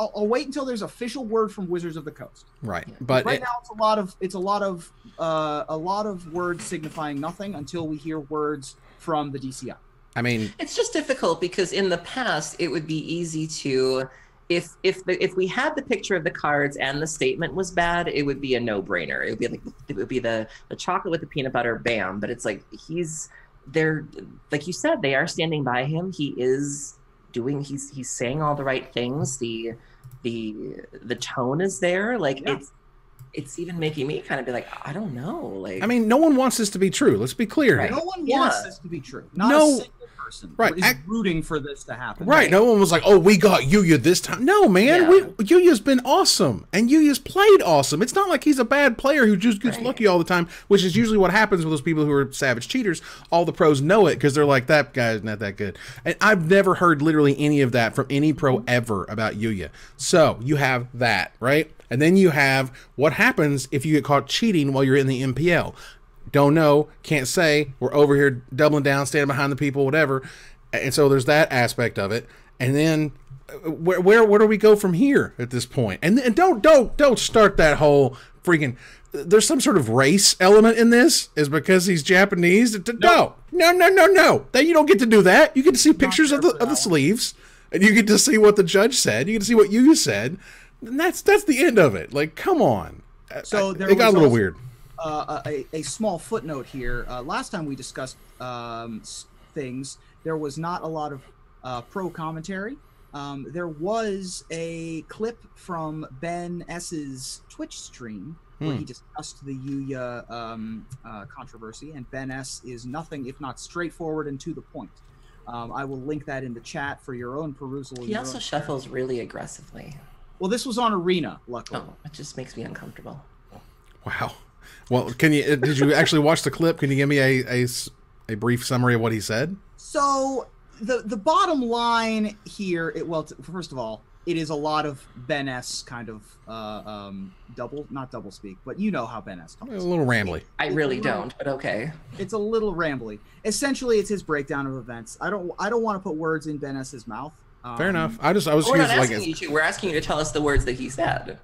I'll wait until there's official word from Wizards of the Coast. Right, but right now it's a lot of words signifying nothing until we hear words from the DCI. I mean, it's just difficult because in the past it would be easy to, if we had the picture of the cards and the statement was bad, it would be a no-brainer. It would be the chocolate with the peanut butter, bam. But it's like they're like you said, they are standing by him. He's saying all the right things. The tone is there. Like it's even making me kind of be like, I don't know. Like, I mean, no one wants this to be true. Let's be clear. Right. No one wants this to be true. Not a single person is rooting for this to happen. Right. No one was like, oh, we got Yuuya this time. No, man. Yuuya's been awesome. And Yuuya's played awesome. It's not like he's a bad player who just gets lucky all the time, which is usually what happens with those people who are savage cheaters. All the pros know it because they're like, that guy's not that good. And I've never heard literally any of that from any pro ever about Yuuya. So you have that, right? And then you have what happens if you get caught cheating while you're in the MPL. Don't know, can't say. We're over here doubling down, standing behind the people, whatever. And so there's that aspect of it. And then where do we go from here at this point? And don't start that whole freaking. There's some sort of race element in this. Is because he's Japanese? No. Then you don't get to do that. You get to see pictures of the sleeves, and you get to see what the judge said. You get to see what you said. And that's the end of it. Like, come on. So it got a little weird. A small footnote here. Last time we discussed things, there was not a lot of pro commentary. There was a clip from Ben S's Twitch stream where he discussed the Yuuya controversy, and Ben S is nothing if not straightforward and to the point. I will link that in the chat for your own perusal. He also shuffles really aggressively. Well, this was on Arena, luckily. Oh, it just makes me uncomfortable. Wow. Well, did you actually watch the clip? Can you give me a brief summary of what he said? So the bottom line here, first of all, it is a lot of Ben S kind of not double speak, but you know how Ben S talks. A little rambly. I really don't, but okay. It's a little rambly. Essentially, it's his breakdown of events. I don't want to put words in Ben S's mouth. Fair enough. I was we're not asking you to. We're asking you to tell us the words that he said.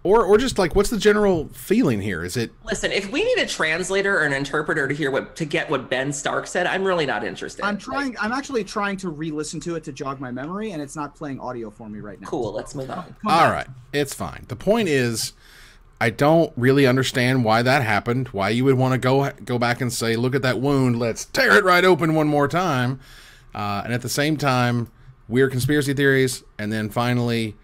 Or just like, what's the general feeling here? Is it? Listen, if we need a translator or an interpreter to get what Ben Stark said, I'm really not interested. I'm actually trying to re-listen to it to jog my memory, and it's not playing audio for me right now. Cool. Let's move on. All right, it's fine. The point is, I don't really understand why that happened. Why you would want to go back and say, look at that wound. Let's tear it right open one more time. And at the same time, weird conspiracy theories, and then finally,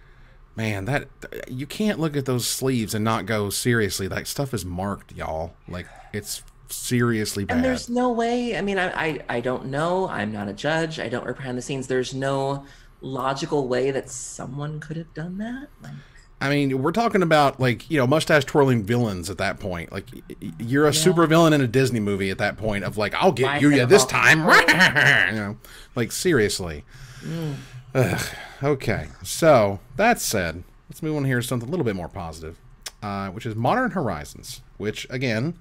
man, that you can't look at those sleeves and not go, seriously, that stuff is marked, y'all. Like, it's seriously bad. And there's no way. I mean, I don't know. I'm not a judge. I don't work behind the scenes. There's no logical way that someone could have done that. Like, I mean, we're talking about, like, you know, mustache twirling villains at that point. Like, you're a super villain in a Disney movie at that point of like, I'll get Yuuya this time. You know, like, seriously. Ugh. Okay, so that said, let's move on here to something a little bit more positive, which is Modern Horizons, which, again,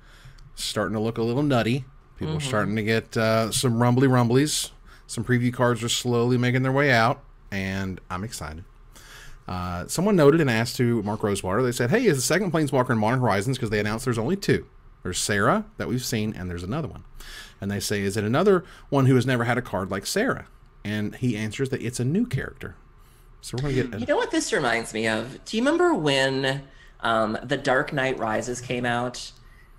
starting to look a little nutty. People are starting to get some rumblies. Some preview cards are slowly making their way out, and I'm excited. Someone noted and asked to Mark Rosewater, they said, hey, is the second Planeswalker in Modern Horizons? Because they announced there's only two. There's Sarah, that we've seen, and there's another one. And they say, is it another one who has never had a card like Sarah? And he answers that it's a new character. So we're going to get... You know what this reminds me of? Do you remember when The Dark Knight Rises came out?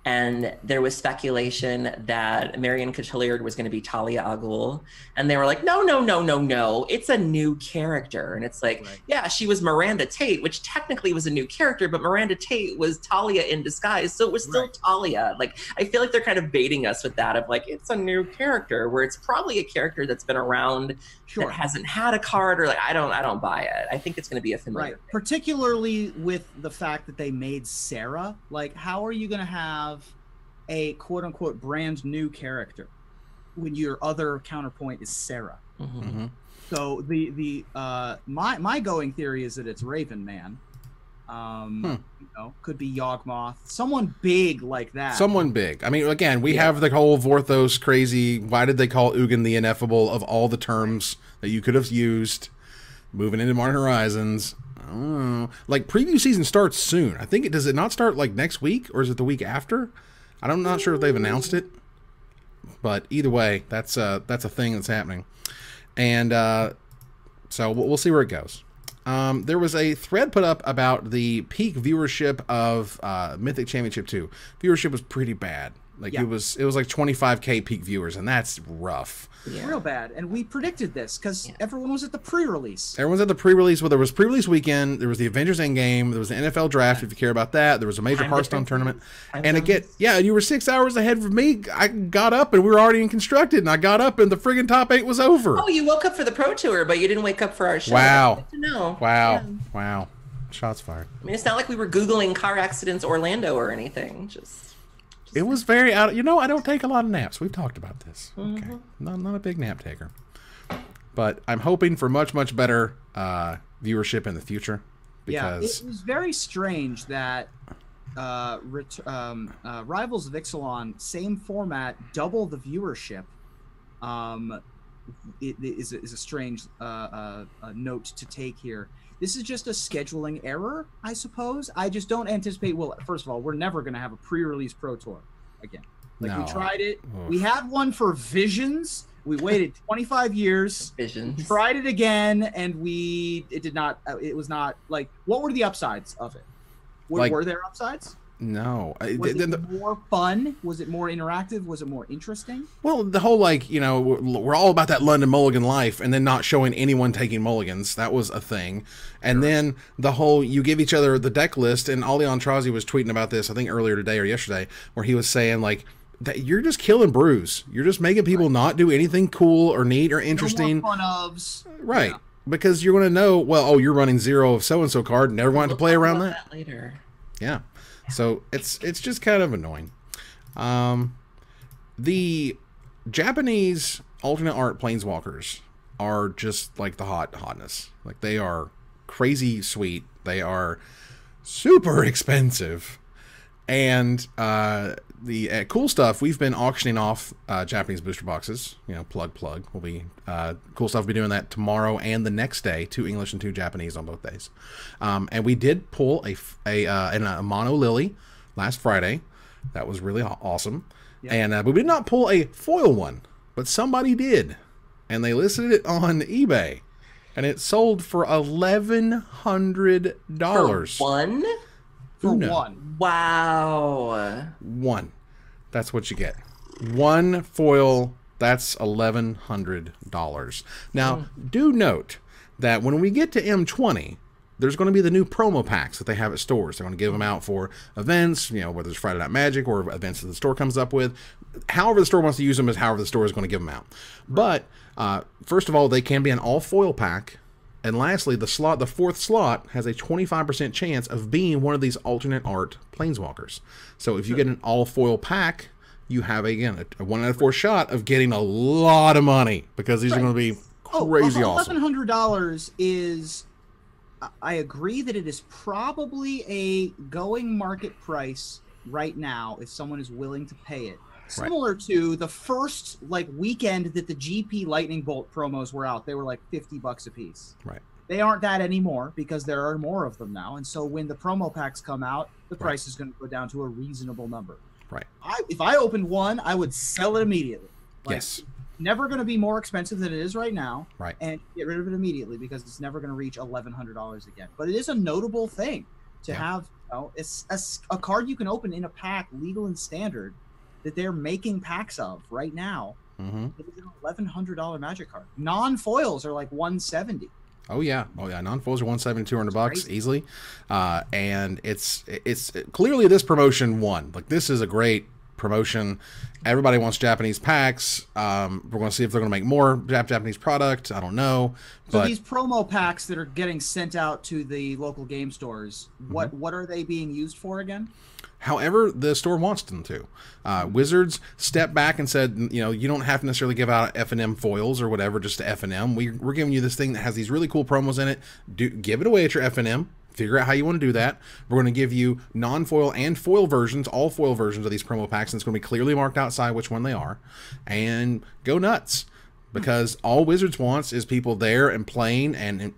And there was speculation that Marion Cotillard was going to be Talia al Ghul. And they were like, no. It's a new character. And it's like, yeah, she was Miranda Tate, which technically was a new character, but Miranda Tate was Talia in disguise. So it was still Talia. Like, I feel like they're kind of baiting us with that of like, it's a new character, where it's probably a character that's been around that hasn't had a card, or like, I don't buy it. I think it's going to be a familiar thing. Particularly with the fact that they made Sarah. Like, how are you going to have a quote-unquote brand new character when your other counterpoint is Sarah? So my going theory is that it's Raven Man, You know, could be Yawgmoth, someone big like that. Someone big. I mean, again, we have the whole Vorthos crazy. Why did they call Ugin the ineffable of all the terms that you could have used? Moving into Modern Horizons. I don't know. Like, preview season starts soon. I think does it not start like next week, or is it the week after? I'm not sure if they've announced it. But either way, that's a thing that's happening. And so we'll see where it goes. There was a thread put up about the peak viewership of Mythic Championship 2. Viewership was pretty bad. Like it was like 25K peak viewers, and that's rough. Yeah. Real bad. And we predicted this because everyone was at the pre-release. Everyone's at the pre-release. Well, there was pre-release weekend. There was the Avengers Endgame. There was the NFL draft, if you care about that. There was a major Hearthstone tournament. And again, you were 6 hours ahead of me. I got up, and we were already in constructed. And I got up, and the friggin' top 8 was over. Oh, you woke up for the Pro Tour, but you didn't wake up for our show. Wow. Good to know. Wow. Yeah. Wow. Shots fired. I mean, it's not like we were Googling car accidents Orlando or anything. It was very out. You know, I don't take a lot of naps. We've talked about this. Okay, not a big nap taker, but I'm hoping for much better viewership in the future. Because it was very strange that Rivals of Ixalan, same format, double the viewership. It is a strange note to take here. This is just a scheduling error, I suppose. I just don't anticipate. Well, first of all, we're never going to have a pre-release Pro Tour again. Like, we tried it. Oof. We had one for Visions. We waited 25 years. Visions. Tried it again, and it did not. It was not like. What were the upsides of it? Were there upsides? No. Was it more fun? Was it more interactive? Was it more interesting? Well, the whole, like, you know, we're all about that London Mulligan life, and then not showing anyone taking mulligans. That was a thing. And then the whole, you give each other the deck list, and Ali Antrazi was tweeting about this, I think earlier today or yesterday, where he was saying, like, that you're just killing brews. You're just making people not do anything cool or neat or interesting. No more fun-ofs. Right. Yeah. Because you're going to know, well, oh, you're running 0 of so-and-so card, never want to play around that. Later. Yeah. So it's just kind of annoying. The Japanese alternate art Planeswalkers are just like the hotness. Like, they are crazy sweet. They are super expensive. And the cool stuff, we've been auctioning off Japanese booster boxes. You know, plug. We'll be cool stuff. We'll be doing that tomorrow and the next day, 2 English and 2 Japanese on both days. And we did pull a mono Lily last Friday. That was really awesome. Yep. And but we did not pull a foil one, but somebody did, and they listed it on eBay, and it sold for $1,100 for one. For one. Wow. One. That's what you get. One foil. That's $1,100. Now, do note that when we get to M20, there's going to be the new promo packs that they have at stores. They're going to give them out for events, you know, whether it's Friday Night Magic or events that the store comes up with. However the store wants to use them is however the store is going to give them out. But first of all, they can be an all foil pack. And lastly, the fourth slot has a 25% chance of being one of these alternate art Planeswalkers. So if you get an all foil pack, you have, again, a 1 out of 4 shot of getting a lot of money, because these are going to be crazy awesome. $1,100 is, I agree that it is probably a going market price right now if someone is willing to pay it. Similar to the first weekend that the GP Lightning Bolt promos were out, they were like $50 a piece. Right. They aren't that anymore because there are more of them now, and so when the promo packs come out, the price is going to go down to a reasonable number. Right. If I opened one, I would sell it immediately. Yes. Never going to be more expensive than it is right now. Right. And get rid of it immediately because it's never going to reach $1,100 again. But it is a notable thing to have, you know, it's a card you can open in a pack, legal and standard, that they're making packs of right now. It is an $1,100 Magic card. Non-foils are like $170. Oh yeah, non-foils are $170, $200 easily, and it's clearly this promotion won. Like, this is a great promotion. Everybody wants Japanese packs. We're going to see if they're going to make more Japanese product. I don't know. So these promo packs that are getting sent out to the local game stores, what are they being used for again? However the store wants them to. Wizards stepped back and said, you know, you don't have to necessarily give out F&M foils or whatever just to F&M. We're giving you this thing that has these really cool promos in it. Give it away at your F&M. Figure out how you want to do that. We're going to give you non-foil and foil versions, all foil versions of these promo packs, and it's going to be clearly marked outside which one they are. And go nuts. Because all Wizards wants is people there and playing and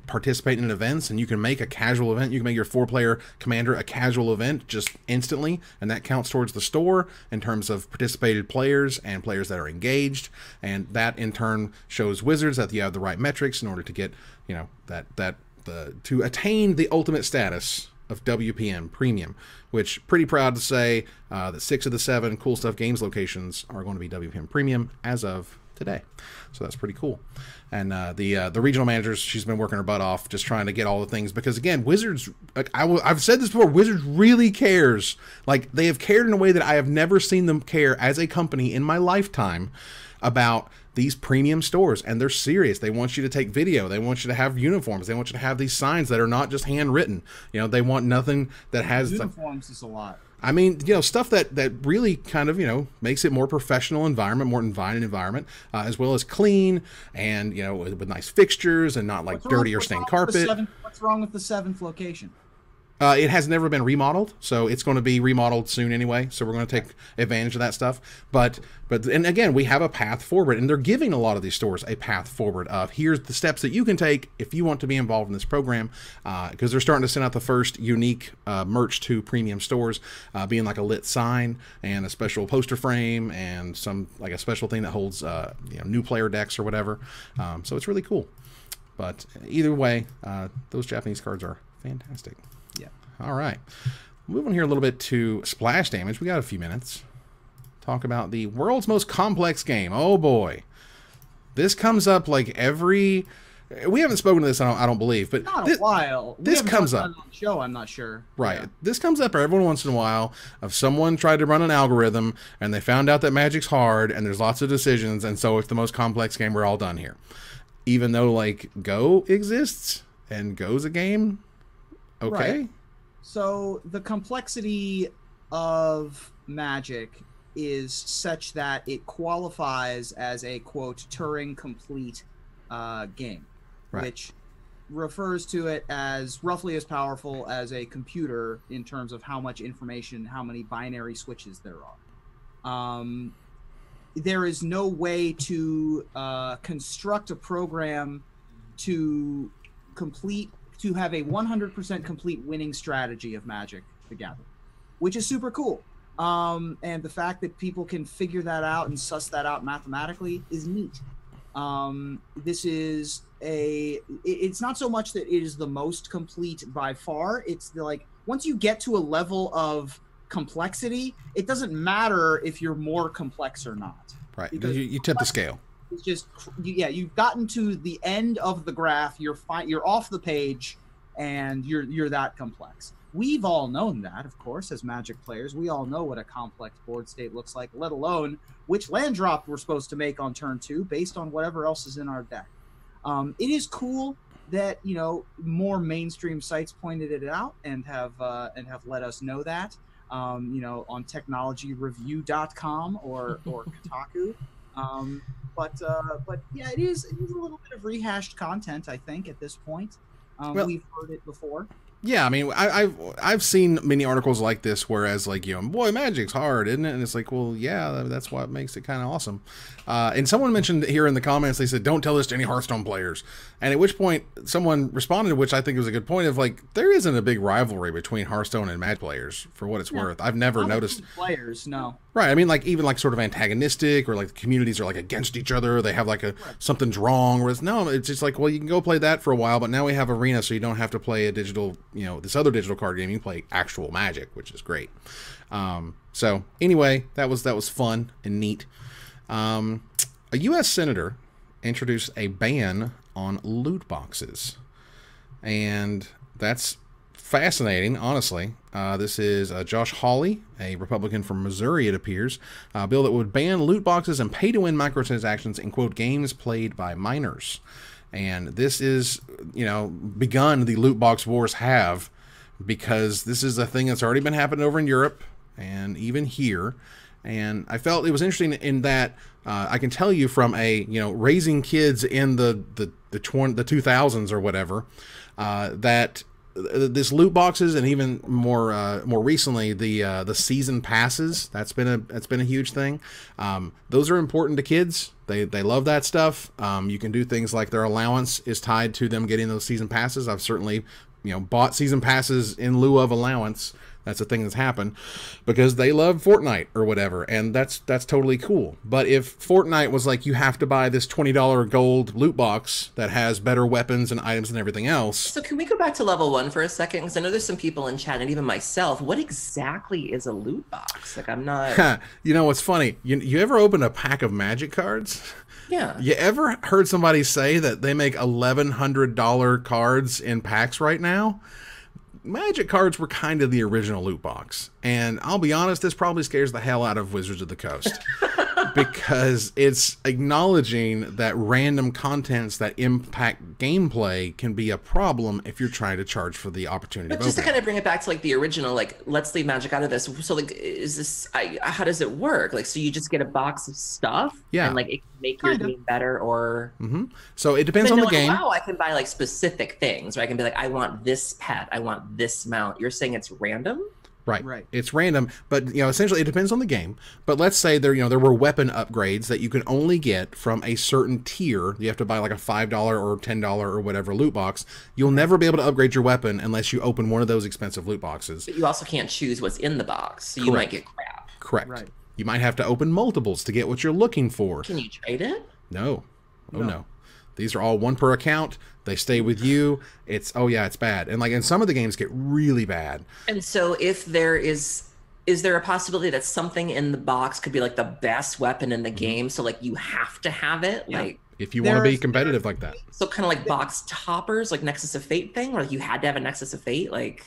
participating in events, and you can make a casual event. You can make your 4-player commander a casual event just instantly, and that counts towards the store in terms of participated players and players that are engaged, and that in turn shows Wizards that you have the right metrics in order to get to attain the ultimate status of WPM Premium, which pretty proud to say that 6 of the 7 Cool Stuff Games locations are going to be WPM Premium as of today. So that's pretty cool. And the regional managers, she's been working her butt off just trying to get all the things, because again, Wizards, like I've said this before, Wizards really cares. Like, they have cared in a way that I have never seen them care as a company in my lifetime about these premium stores, and they're serious. They want you to take video. They want you to have uniforms. They want you to have these signs that are not just handwritten. They want nothing that has uniforms is a lot. I mean, stuff that really kind of, makes it more professional environment, more inviting environment, as well as clean and, with nice fixtures and not like dirty or stained carpet. What's wrong with the 7th location? It has never been remodeled, so it's going to be remodeled soon anyway. So we're going to take advantage of that stuff. But and again, we have a path forward, and they're giving a lot of these stores a path forward of here's the steps that you can take if you want to be involved in this program, because they're starting to send out the first unique merch to premium stores, being like a lit sign and a special poster frame and some like a special thing that holds new player decks or whatever. So it's really cool. But either way, those Japanese cards are fantastic. Yeah. All right. Moving here a little bit to splash damage. We got a few minutes. Talk about the world's most complex game. Oh boy. This comes up like every... We haven't spoken to this, I don't believe, but not a while. This comes up. On the show, I'm not sure. Right. Yeah. This comes up every once in a while of someone tried to run an algorithm and they found out that Magic's hard and there's lots of decisions, and so it's the most complex game. We're all done here. Even though like Go exists and Go's a game. Okay. Right. So the complexity of Magic is such that it qualifies as a, quote, Turing complete game, right, which refers to it as roughly as powerful as a computer in terms of how much information, how many binary switches there are. There is no way to construct a program to have a 100% complete winning strategy of Magic the Gathering, which is super cool. And the fact that people can figure that out and suss that out mathematically is neat. It's not so much that it is the most complete by far. It's once you get to a level of complexity, it doesn't matter if you're more complex or not. Right. You tip the scale. It's just, you've gotten to the end of the graph. You're off the page, and you're that complex. We've all known that, of course, as Magic players. We all know what a complex board state looks like, let alone which land drop we're supposed to make on turn 2 based on whatever else is in our deck. It is cool that more mainstream sites pointed it out and have let us know that. On technologyreview.com or Kotaku. But yeah, it is a little bit of rehashed content, I think, at this point. We've heard it before. Yeah, I mean, I've seen many articles like this, whereas boy, Magic's hard, isn't it? And it's like, well, yeah, that's what makes it kind of awesome. And someone mentioned here in the comments, they said, don't tell this to any Hearthstone players. And at which point someone responded, which I think was a good point, of there isn't a big rivalry between Hearthstone and Magic players, for what it's worth. I've never noticed. Players, no. Right. I mean, even sort of antagonistic, or the communities are against each other. They have something's wrong. Whereas no, it's just well, you can go play that for a while, but now we have Arena, so you don't have to play a digital, this other digital card game. You can play actual Magic, which is great. So anyway, that was fun and neat. A U.S. senator introduced a ban on loot boxes, and that's fascinating, honestly. This is Josh Hawley, a Republican from Missouri, it appears, a bill that would ban loot boxes and pay-to-win microtransactions in, quote, games played by minors. And this is, begun the loot box wars have, because this is a thing that's already been happening over in Europe and even here. And I felt it was interesting in that I can tell you from raising kids in the 2000s or whatever, that this loot boxes, and even more recently the season passes. That's been a huge thing. Those are important to kids. They love that stuff. You can do things like their allowance is tied to them getting those season passes. I've certainly bought season passes in lieu of allowance. That's a thing that's happened because they love Fortnite or whatever, and that's totally cool. But if Fortnite was like, you have to buy this $20 gold loot box that has better weapons and items and everything else. So can we go back to level 1 for a second? Because I know there's some people in chat and even myself. What exactly is a loot box? Like, I'm not... You know what's funny? You ever open a pack of Magic cards? Yeah. You ever heard somebody say that they make $1,100 cards in packs right now? Magic cards were kind of the original loot box. And I'll be honest, this probably scares the hell out of Wizards of the Coast. Because it's acknowledging that random contents that impact gameplay can be a problem if you're trying to charge for the opportunity. But just to kind of bring it back to like the original, like, let's leave Magic out of this. So like, is this, how does it work? Like, so you just get a box of stuff, yeah, and like it can make your game better, or so it depends on the game. Wow, I can buy like specific things, or I can be like, I want this pet, I want this mount. You're saying it's random? Right. It's random, but essentially it depends on the game. But let's say there were weapon upgrades that you can only get from a certain tier. You have to buy like a $5 or $10 or whatever loot box. You'll never be able to upgrade your weapon unless you open one of those expensive loot boxes. But you also can't choose what's in the box, so you might get crap. Correct. Right. You might have to open multiples to get what you're looking for. Can you trade it? No. Oh no. These are all one per account. They stay with you. It's bad. And like in some of the games get really bad. And so if there is there a possibility that something in the box could be like the best weapon in the game? So like you have to have it? Yeah. Like if you want to be competitive like that. So kind of like box toppers, like Nexus of Fate thing, where like you had to have a Nexus of Fate, like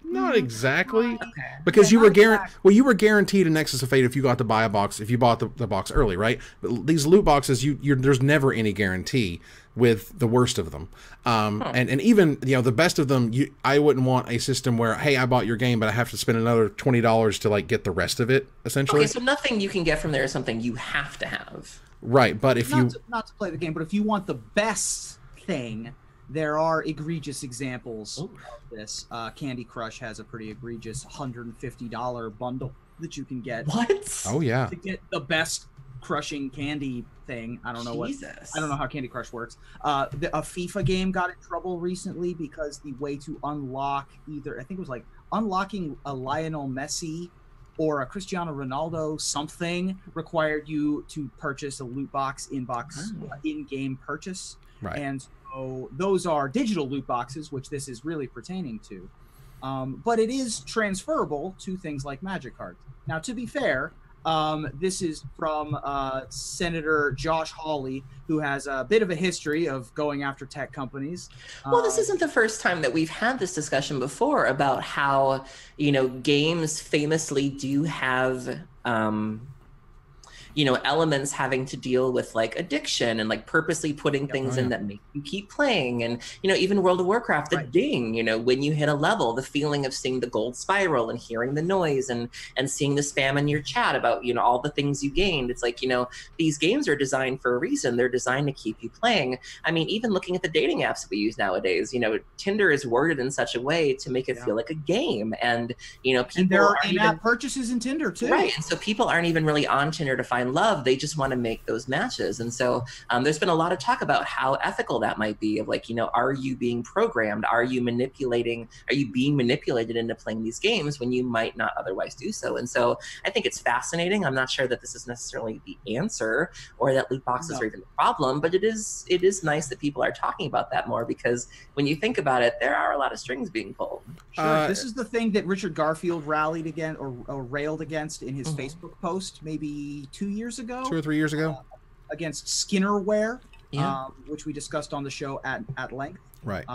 not exactly, okay. Because you were guaranteed a Nexus of Fate if you got to buy a box, if you bought the box early, right? But these loot boxes, there's never any guarantee with the worst of them, and even the best of them. I wouldn't want a system where, hey, I bought your game, but I have to spend another $20 to like get the rest of it. Essentially, okay. So nothing you can get from there is something you have to have, right? But if not to play the game, but if you want the best thing. There are egregious examples of this. Candy Crush has a pretty egregious $150 bundle that you can get. What? Oh yeah. To get the best crushing candy thing. I don't know I don't know how Candy Crush works. A FIFA game got in trouble recently because the way to unlock I think it was like unlocking a Lionel Messi or a Cristiano Ronaldo something required you to purchase a loot box in-game purchase. Right. And so those are digital loot boxes, which this is really pertaining to. But it is transferable to things like Magic cards. Now, to be fair, this is from Senator Josh Hawley, who has a bit of a history of going after tech companies. Well, this isn't the first time that we've had this discussion before about how, games famously do have elements having to deal with like addiction and like purposely putting things in that make you keep playing. And, even World of Warcraft, the ding, when you hit a level, the feeling of seeing the gold spiral and hearing the noise and seeing the spam in your chat about, all the things you gained. It's like, these games are designed for a reason. They're designed to keep you playing. I mean, even looking at the dating apps that we use nowadays, Tinder is worded in such a way to make it feel like a game. And, people and there are in-app purchases in Tinder too. Right. And so people aren't even really on Tinder to find love. They just want to make those matches. And so there's been a lot of talk about how ethical that might be of like, are you being programmed? Are you being manipulated into playing these games when you might not otherwise do so? And so I think it's fascinating. I'm not sure that this is necessarily the answer or that loot boxes are even the problem, but it is nice that people are talking about that more, because when you think about it, there are a lot of strings being pulled. Sure. This is the thing that Richard Garfield rallied against or railed against in his Facebook post maybe 2 years ago. 2 or 3 years ago. Against Skinnerware, which we discussed on the show at length. Right.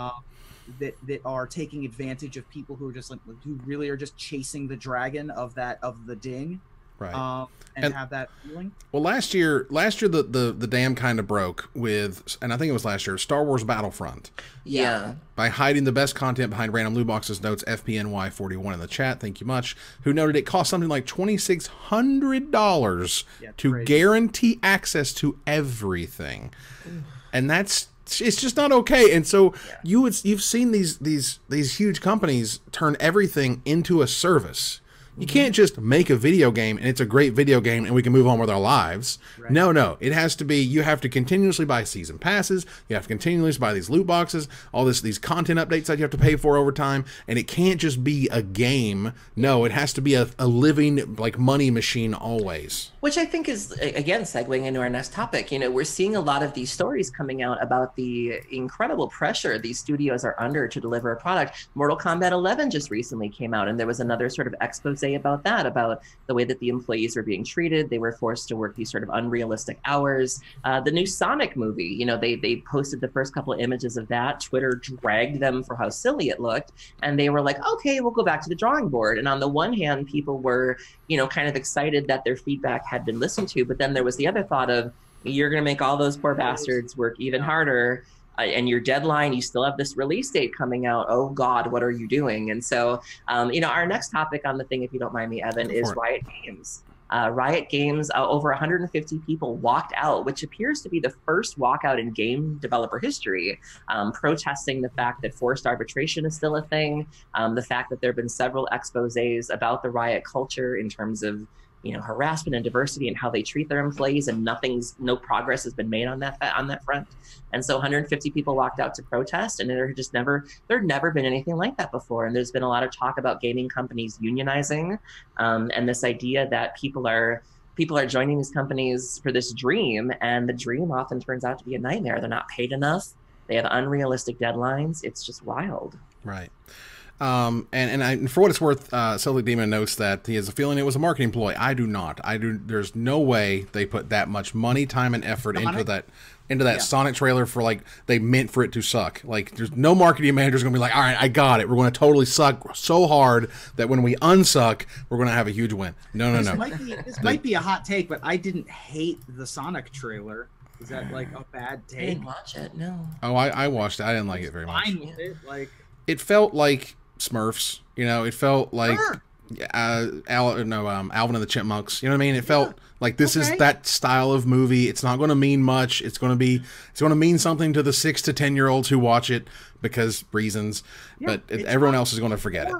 That are taking advantage of people who are just like, who really are just chasing the dragon of the ding. Right. And have that feeling. Well, last year the dam kind of broke with, and I think it was last year, Star Wars Battlefront. Yeah. By hiding the best content behind random loot boxes, notes FPNY41 in the chat. Thank you much. Who noted it cost something like $2,600 to guarantee access to everything. And that's it's just not okay. And so you've seen these huge companies turn everything into a service. You can't just make a video game and it's a great video game and we can move on with our lives. Right. No. It has to be, you have to continuously buy season passes. You have to continuously buy these loot boxes, all these content updates that you have to pay for over time. And it can't just be a game. No, it has to be a living, like, money machine always. Which I think is, again, segueing into our next topic. You know, we're seeing a lot of these stories coming out about the incredible pressure these studios are under to deliver a product. Mortal Kombat 11 just recently came out, and there was another sort of expose about that, about the way that the employees are being treated. They were forced to work these sort of unrealistic hours. The new Sonic movie, you know, they posted the first couple of images of that. Twitter dragged them for how silly it looked. And they were like, okay, we'll go back to the drawing board. And on the one hand, people were, you know, kind of excited that their feedback had been listened to. But then there was the other thought of, you're going to make all those poor bastards work even harder. And your deadline, you still have this release date coming out. Oh God, what are you doing? And so, you know, our next topic on the thing, if you don't mind me, Evan, is Riot Games. Riot Games, over 150 people walked out, which appears to be the first walkout in game developer history, protesting the fact that forced arbitration is still a thing, the fact that there have been several exposés about the Riot culture in terms of, you know, harassment and diversity and how they treat their employees, and no progress has been made on that front. And so 150 people walked out to protest, and there'd never been anything like that before. And there's been a lot of talk about gaming companies unionizing, and this idea that people are joining these companies for this dream, and the dream often turns out to be a nightmare. They're not paid enough. They have unrealistic deadlines. It's just wild. Right. And for what it's worth, Celtic Demon notes that he has a feeling it was a marketing ploy. I do not. There's no way they put that much money, time, and effort into that Sonic trailer for, like, they meant for it to suck. Like, there's no marketing manager's gonna be like, all right, I got it. We're gonna totally suck so hard that when we unsuck, we're gonna have a huge win. No. This might be a hot take, but I didn't hate the Sonic trailer. Is that, like, a bad take? I didn't watch it. No. Oh, I watched it. I didn't like it very much. Fine with it, like. It felt like Smurfs, you know. It felt like Alvin and the Chipmunks. You know what I mean? It felt like this is that style of movie. It's not going to mean much. It's going to mean something to the 6 to 10-year-olds who watch it because reasons. Yeah, but everyone else is going to forget it.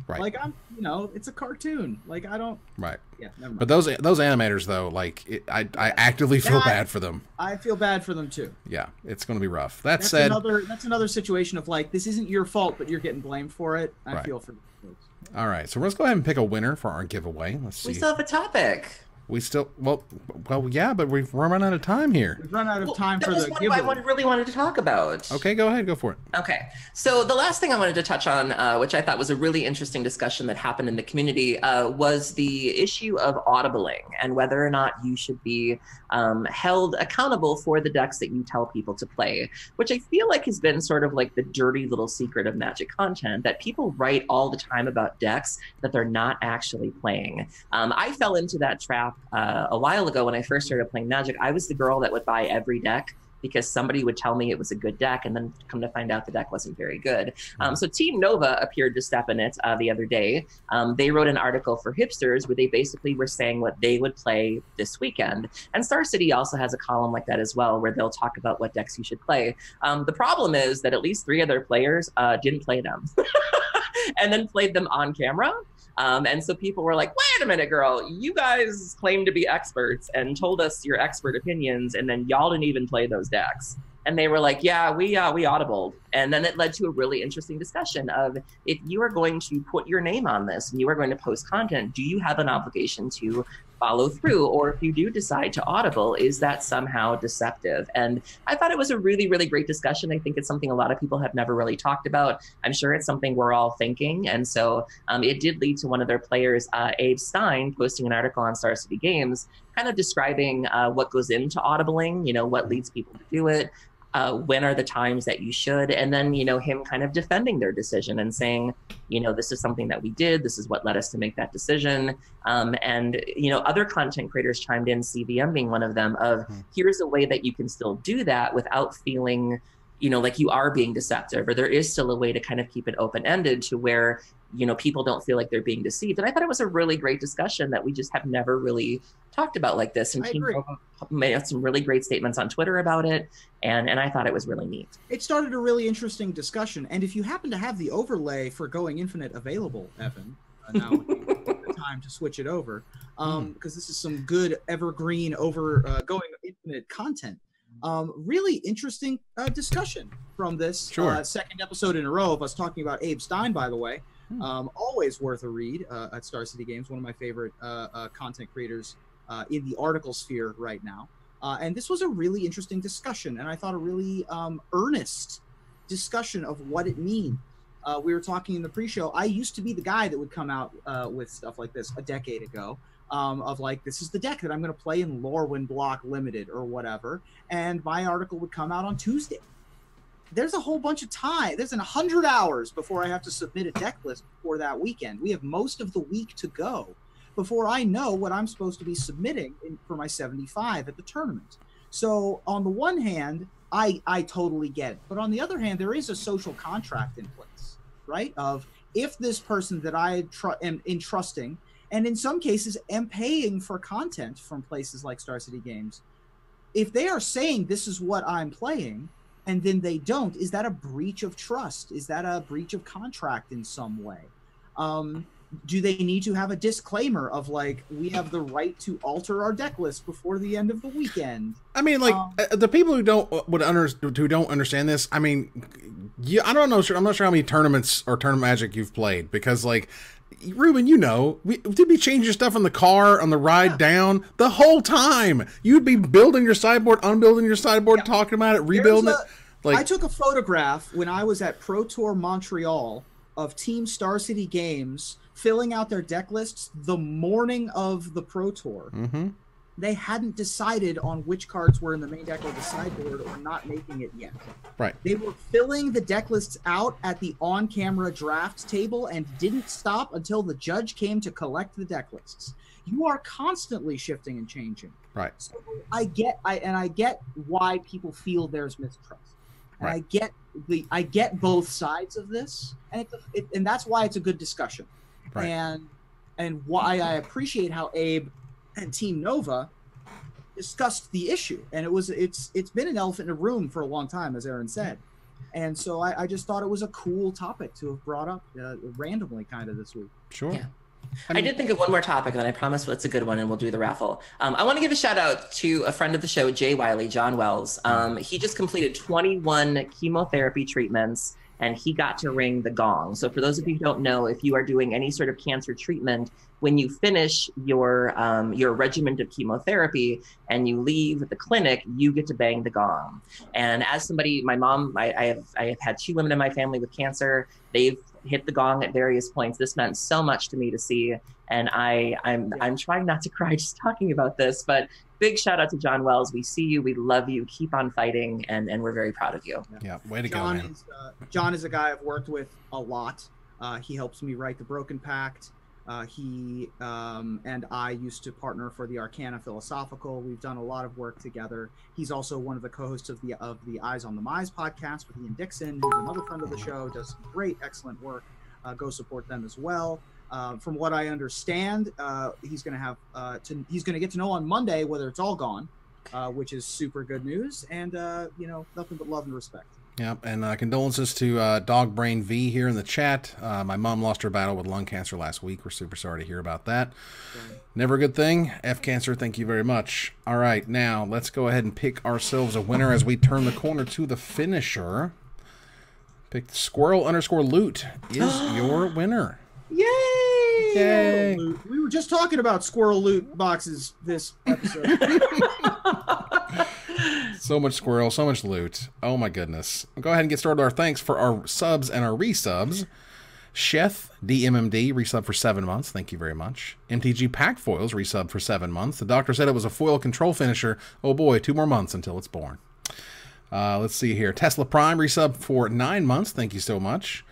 Right. Like, you know, it's a cartoon. Like, I don't. Right. Yeah. Never mind. But those animators, though, like, I actively feel bad for them. I feel bad for them too. Yeah, it's going to be rough. That's another situation of, like, this isn't your fault, but you're getting blamed for it. I feel for folks. All right, so let's go ahead and pick a winner for our giveaway. Let's see. We still have a topic. We still, well, yeah, but we've run out of time here. We've run out of time for the giveaway. I really wanted to talk about. Okay, go ahead, go for it. Okay, so the last thing I wanted to touch on, which I thought was a really interesting discussion that happened in the community, was the issue of audibling and whether or not you should be held accountable for the decks that you tell people to play, which I feel like has been sort of like the dirty little secret of Magic content, that people write all the time about decks that they're not actually playing. I fell into that trap a while ago when I first started playing Magic. I was the girl that would buy every deck because somebody would tell me it was a good deck, and then come to find out the deck wasn't very good. So Team Nova appeared to step in it the other day. They wrote an article for hipsters where they basically were saying what they would play this weekend. And Star City also has a column like that as well, where they'll talk about what decks you should play. The problem is that at least 3 other players didn't play them and then played them on camera. And so people were like, wait a minute, girl, you guys claim to be experts and told us your expert opinions, and then y'all didn't even play those decks. And they were like, yeah, we audibled. And then it led to a really interesting discussion of, if you are going to put your name on this and you are going to post content, do you have an obligation to follow through? Or if you do decide to audible, is that somehow deceptive? And I thought it was a really, really great discussion. I think it's something a lot of people have never really talked about. I'm sure it's something we're all thinking. And so it did lead to one of their players, Abe Stein, posting an article on Star City Games, kind of describing what goes into audibling, you know, what leads people to do it. When are the times that you should? And then, you know, him kind of defending their decision and saying, you know, this is something that we did. This is what led us to make that decision. And, you know, other content creators chimed in, CVM being one of them, of here's a way that you can still do that without feeling you know, like you are being deceptive, or there is still a way to kind of keep it open-ended to where, you know, people don't feel like they're being deceived. And I thought it was a really great discussion that we just have never really talked about like this. And Team Nova made some really great statements on Twitter about it. And I thought it was really neat. It started a really interesting discussion. And if you happen to have the overlay for Going Infinite available, Evan, now would be the time to switch it over. Because this is some good evergreen Going Infinite content. Really interesting discussion from this second episode in a row of us talking about Abe Stein, by the way. Always worth a read at Star City Games, one of my favorite content creators in the article sphere right now. And this was a really interesting discussion, and I thought a really earnest discussion of what it means. We were talking in the pre-show. I used to be the guy that would come out with stuff like this a decade ago. Of like, this is the deck that I'm going to play in Lorwyn Block Limited or whatever, and my article would come out on Tuesday. There's a whole bunch of time. There's 100 hours before I have to submit a deck list before that weekend. We have most of the week to go before I know what I'm supposed to be submitting for my 75 at the tournament. So on the one hand, I totally get it. But on the other hand, there is a social contract in place, right? Of if this person that I am entrusting, and in some cases am paying for content from places like Star City Games, if they are saying this is what I'm playing and then they don't, is that a breach of trust? Is that a breach of contract in some way? Do they need to have a disclaimer of like, we have the right to alter our deck list before the end of the weekend? I mean, like the people who don't understand this. I mean, I don't know. I'm not sure how many tournaments or tournament Magic you've played, because like, Ruben, you know, did we change your stuff in the car on the ride down the whole time? You'd be building your sideboard, unbuilding your sideboard, talking about it, rebuilding it. Like, I took a photograph when I was at Pro Tour Montreal of Team Star City Games filling out their deck lists the morning of the Pro Tour. They hadn't decided on which cards were in the main deck or the sideboard, or not making it yet. Right. They were filling the deck lists out at the on-camera draft table and didn't stop until the judge came to collect the deck lists. You are constantly shifting and changing. Right. So I get why people feel there's mistrust. And right. I get both sides of this, and and that's why it's a good discussion. Right. And why I appreciate how Abe and Team Nova discussed the issue, and it's been an elephant in a room for a long time, as Aaron said, and so I just thought it was a cool topic to have brought up randomly kind of this week. Sure. Yeah. I did think of one more topic, and I promise it's a good one, and we'll do the raffle. I want to give a shout out to a friend of the show, Jay Wiley, John Wells. He just completed 21 chemotherapy treatments, and he got to ring the gong. So for those of you who don't know, if you are doing any sort of cancer treatment, when you finish your regimen of chemotherapy and you leave the clinic, you get to bang the gong. And as somebody, my mom, I have had 2 women in my family with cancer. They've hit the gong at various points. This meant so much to me to see, and I'm trying not to cry just talking about this, but big shout out to John Wells. We see you, we love you, keep on fighting, and we're very proud of you. Yeah, way to go, man. John is a guy I've worked with a lot. He helps me write the Broken Pact. He and I used to partner for the Arcana Philosophical. We've done a lot of work together. He's also one of the co-hosts of the Eyes on the Mize podcast with Ian Dixon, who's another friend of the show, does some great, excellent work. Go support them as well. From what I understand, he's going to get to know on Monday whether it's all gone, which is super good news, and nothing but love and respect. Yeah, and condolences to Dog Brain V here in the chat. My mom lost her battle with lung cancer last week. We're super sorry to hear about that. Right. Never a good thing. F Cancer, thank you very much. All right, now let's go ahead and pick ourselves a winner as we turn the corner to the finisher. Pick Squirrel_Loot is your winner. Yay! Yay! We were just talking about Squirrel Loot boxes this episode. So much squirrel, so much loot. Oh my goodness. We'll go ahead and get started with our thanks for our subs and our resubs. Sheth DMMD resub for 7 months. Thank you very much. MTG Pack Foils resub for 7 months. The doctor said it was a foil control finisher. Oh boy, 2 more months until it's born. Let's see here. Tesla Prime resub for 9 months. Thank you so much.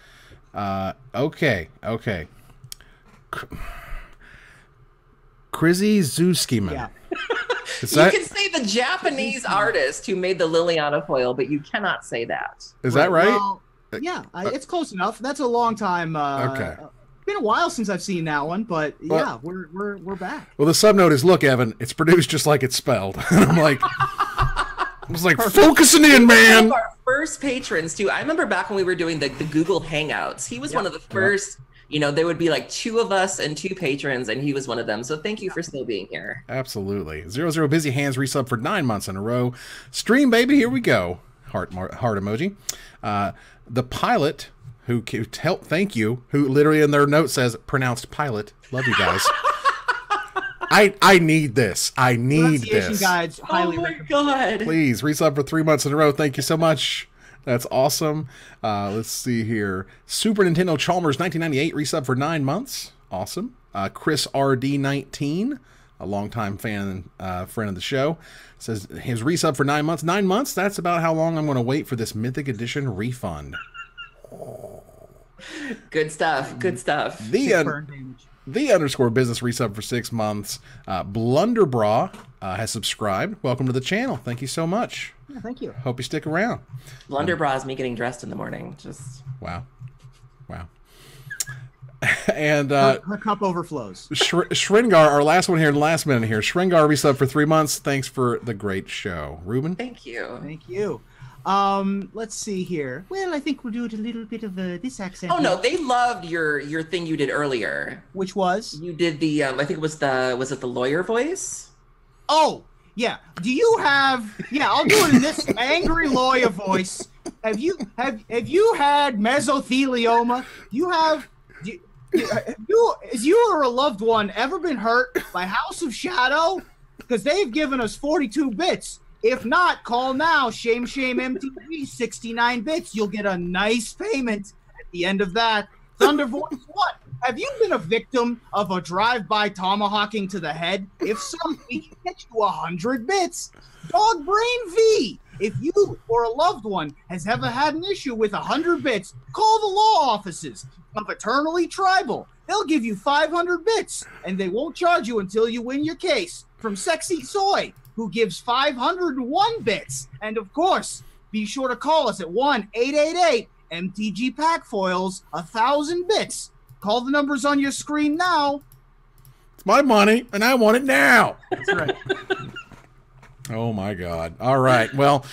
Okay. Krizzy Zuskiman. Yeah. Is You that, can say the Japanese artist who made the Liliana foil, but you cannot say that. is that right? Well, yeah, it's close enough. That's a long time. Okay. Been a while since I've seen that one, but yeah, we're back. Well, the subnote is, look, Evan, it's produced just like it's spelled. And I'm like, I was like, focusing in, man. One of our first patrons too. I remember back when we were doing the Google Hangouts. He was one of the first. You know, there would be like 2 of us and 2 patrons, and he was one of them. So thank you for still being here. Absolutely. 00 Busy Hands resub for 9 months in a row. Stream, baby, here we go. Heart emoji. The pilot who helped, thank you, who literally in their note says pronounced pilot. Love you guys. I need this. I need this. Guides highly recommend. God. Please resub for 3 months in a row. Thank you so much. That's awesome. Let's see here. Super Nintendo Chalmers 1998 resub for 9 months. Awesome. Chris RD19, a longtime fan, friend of the show, says his resub for 9 months. 9 months? That's about how long I'm going to wait for this Mythic Edition refund. Good stuff. Good stuff. The underscore business resub for 6 months. Blunderbra has subscribed. Welcome to the channel. Thank you so much. Yeah, thank you. Hope you stick around. Blunderbra is me getting dressed in the morning. Just wow. And her cup overflows. Shringar, our last one here, the last minute here. Shringar resub for 3 months. Thanks for the great show, Ruben. Thank you. Thank you. Let's see here. Well, I think we'll do it a little bit of this accent. Oh no, they loved your thing you did earlier. Which was? You did the I think it was it the lawyer voice? Oh, yeah. Do you have I'll do it in this angry lawyer voice. Have you had mesothelioma? Has you or a loved one ever been hurt by House of Shadow? Because they've given us 42 bits. If not, call now. Shame MTG, 69 bits. You'll get a nice payment at the end of that. Thunder Voice, what? Have you been a victim of a drive-by tomahawking to the head? If so, we can get you 100 bits. Dog Brain V, if you or a loved one has ever had an issue with 100 bits, call the law offices of Eternally Tribal. They'll give you 500 bits, and they won't charge you until you win your case. From Sexy Soy, who gives 501 bits. And of course, be sure to call us at 1-888-MTG Pack Foils, 1,000 bits. Call the numbers on your screen now. It's my money, and I want it now. That's right. Oh my God. All right. Well,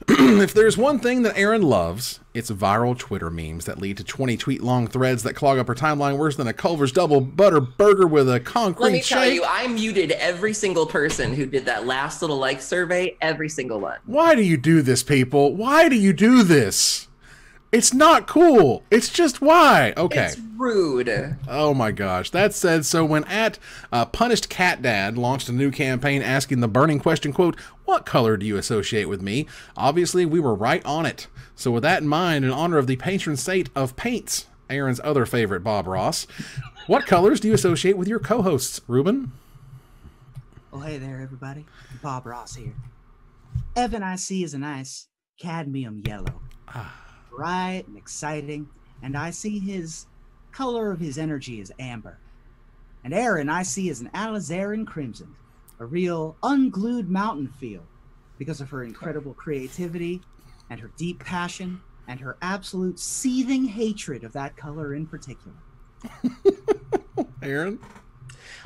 if there's one thing that Aaron loves, it's viral Twitter memes that lead to 20 tweet long threads that clog up her timeline worse than a Culver's double butter burger with a concrete Let me shake. tell you, I muted every single person who did that last little like survey, every single one. Why do you do this, people? Why do you do this? It's not cool. It's just why. Okay. It's rude. Oh my gosh. That said, so when Punished Cat Dad launched a new campaign asking the burning question, quote, what color do you associate with me? Obviously, we were right on it. So with that in mind, in honor of the patron saint of paints, Aaron's other favorite, Bob Ross, what colors do you associate with your co-hosts, Ruben? Oh, hey there, everybody. Bob Ross here. Evan I see is a nice cadmium yellow. Bright and exciting, and I see his color of his energy is amber. And Aaron I see is an alizarin crimson, a real unglued mountain feel because of her incredible creativity and her deep passion and her absolute seething hatred of that color in particular. Aaron?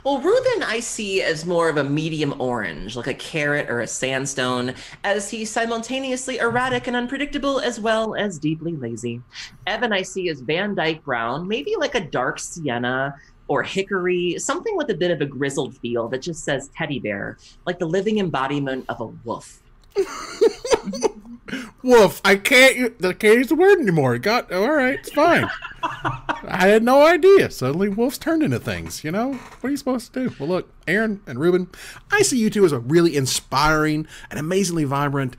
Well, Ruben I see as more of a medium orange, like a carrot or a sandstone, as he's simultaneously erratic and unpredictable as well as deeply lazy. Evan I see as Van Dyke brown, maybe like a dark sienna or hickory, something with a bit of a grizzled feel that just says teddy bear, like the living embodiment of a wolf. Wolf. I can't use the word anymore. All right, it's fine. I had no idea. Suddenly wolves turned into things, you know? What are you supposed to do? Well, look, Aaron and Ruben, I see you two as a really inspiring and amazingly vibrant...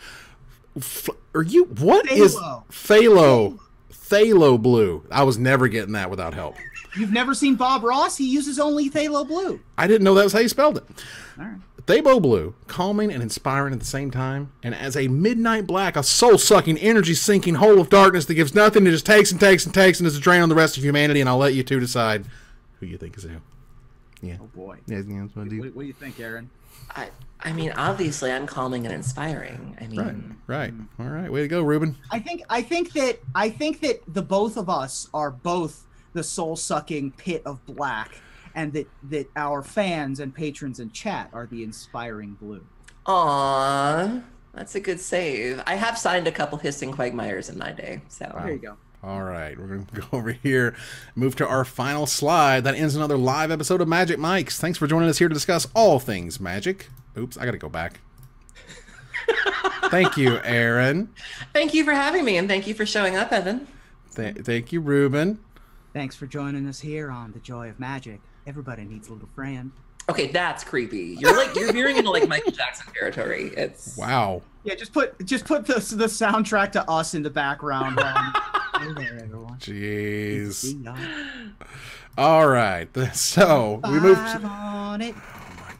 Phthalo blue. I was never getting that without help. You've never seen Bob Ross? He uses only phthalo blue. I didn't know that was how you spelled it. All right. Thabo blue, calming and inspiring at the same time, and as a midnight black, a soul-sucking, energy-sinking hole of darkness that gives nothing, it just takes and takes and takes, and is a drain on the rest of humanity, and I'll let you two decide who you think is who. Yeah. Oh, boy. Yeah, that's what I do. What do you think, Aaron? I mean, obviously, I'm calming and inspiring. I mean, Right. All right. Way to go, Ruben. I think that the both of us are both the soul-sucking pit of black, and that our fans and patrons in chat are the inspiring blue. Aw, that's a good save. I have signed a couple hissing quagmires in my day, so There you go. All right, we're going to go over here, move to our final slide. That ends another live episode of Magic Mics. Thanks for joining us here to discuss all things Magic. Oops, I got to go back. Thank you, Aaron. Thank you for having me, and thank you for showing up, Evan. Thank you, Ruben. Thanks for joining us here on The Joy of Magic. Everybody needs a little friend. Okay, that's creepy. You're veering into like Michael Jackson territory. It's Wow. Yeah, just put the soundtrack to us in the background. Hey there, everyone. Jeez. All right, so we moved. On it.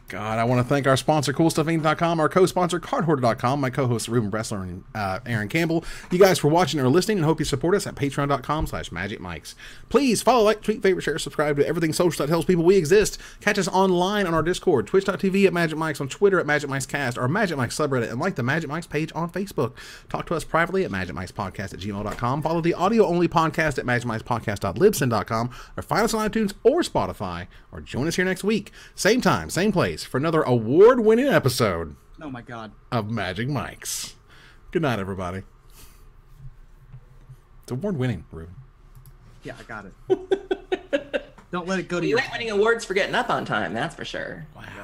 God, I want to thank our sponsor, CoolStuffInc.com, our co-sponsor, CardHoarder.com, my co-hosts, Ruben Bressler and Aaron Campbell. You guys for watching or listening, and hope you support us at patreon.com/magicmics. Please follow, like, tweet, favorite, share, subscribe to everything social that tells people we exist. Catch us online on our Discord, twitch.tv at Magic Mics, on Twitter at Magic Mics Cast, our Magic Mics subreddit, and like the Magic Mics page on Facebook. Talk to us privately at magicmicspodcast@gmail.com. Follow the audio-only podcast at magicmicspodcast.libsyn.com, or find us on iTunes or Spotify, or join us here next week. Same time, same place, for another award-winning episode Oh my God. of Magic Mics. Good night, everybody. It's award-winning, Ruben. Yeah, I got it. Don't let it go to you your ain't winning awards for getting up on time, that's for sure. Wow.